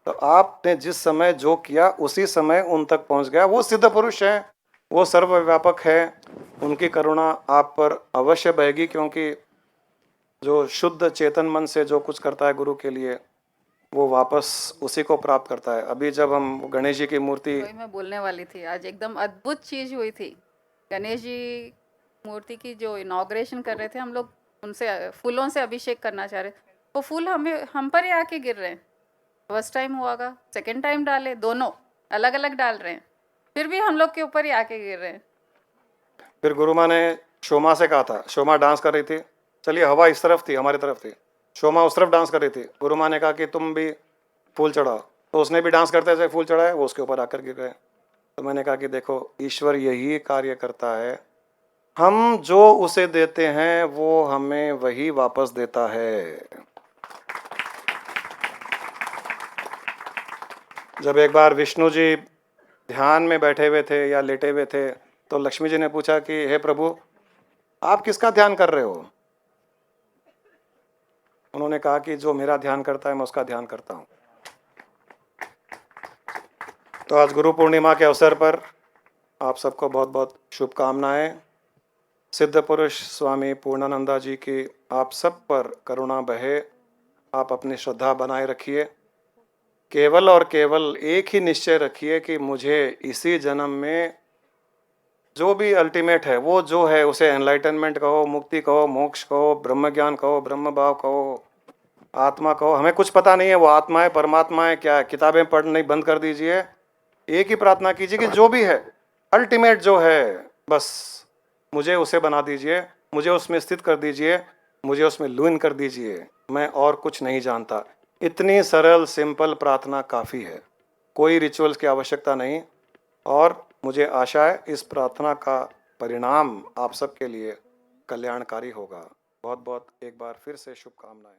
Speaker 12: तो आपने जिस समय जो किया उसी समय उन तक पहुँच गया। वो सिद्ध पुरुष हैं, वो सर्वव्यापक है, उनकी करुणा आप पर अवश्य बहेगी। क्योंकि जो शुद्ध चेतन मन से जो कुछ करता है गुरु के लिए, वो वापस उसी को प्राप्त करता है। अभी जब हम गणेश जी की मूर्ति,
Speaker 13: वही मैं बोलने वाली थी, आज एकदम अद्भुत चीज़ हुई थी। गणेश जी मूर्ति की जो इनॉग्रेशन कर रहे थे, हम लोग उनसे फूलों से अभिषेक करना चाह रहे, वो फूल हम पर ही आके गिर रहे हैं। फर्स्ट टाइम हुआ का, सेकेंड टाइम डाले, दोनों अलग अलग डाल रहे हैं, फिर भी हम लोग के ऊपर ही आके गिर रहे हैं।
Speaker 12: फिर गुरु माँ ने शोमा से कहा था, शोमा डांस कर रही थी, चलिए हवा इस तरफ थी, हमारी तरफ थी, शोमा उस तरफ डांस कर रही थी। गुरु माँ ने कहा कि तुम भी फूल चढ़ाओ, तो उसने भी डांस करते हुए फूल चढ़ाए, वो उसके ऊपर आकर गिर गए। तो मैंने कहा कि देखो ईश्वर यही कार्य करता है, हम जो उसे देते हैं वो हमें वही वापस देता है। जब एक बार विष्णु जी ध्यान में बैठे हुए थे या लेटे हुए थे, तो लक्ष्मी जी ने पूछा कि हे प्रभु आप किसका ध्यान कर रहे हो? उन्होंने कहा कि जो मेरा ध्यान करता है मैं उसका ध्यान करता हूँ। तो आज गुरु पूर्णिमा के अवसर पर आप सबको बहुत बहुत शुभकामनाएं। सिद्ध पुरुष स्वामी पूर्णानंदा जी की आप सब पर करुणा बहे, आप अपनी श्रद्धा बनाए रखिए। केवल और केवल एक ही निश्चय रखिए कि मुझे इसी जन्म में जो भी अल्टीमेट है, वो जो है उसे एनलाइटनमेंट कहो, मुक्ति कहो, मोक्ष कहो, ब्रह्म ज्ञान कहो, ब्रह्म भाव कहो, आत्मा कहो, हमें कुछ पता नहीं है वो आत्मा है, परमात्मा है, क्या है। किताबें पढ़नी बंद कर दीजिए, एक ही प्रार्थना कीजिए कि जो भी है अल्टीमेट जो है, बस मुझे उसे बना दीजिए, मुझे उसमें स्थित कर दीजिए, मुझे उसमें लीन कर दीजिए, मैं और कुछ नहीं जानता। इतनी सरल सिंपल प्रार्थना काफ़ी है, कोई रिचुअल्स की आवश्यकता नहीं। और मुझे आशा है इस प्रार्थना का परिणाम आप सबके लिए कल्याणकारी होगा। बहुत बहुत एक बार फिर से शुभकामनाएं।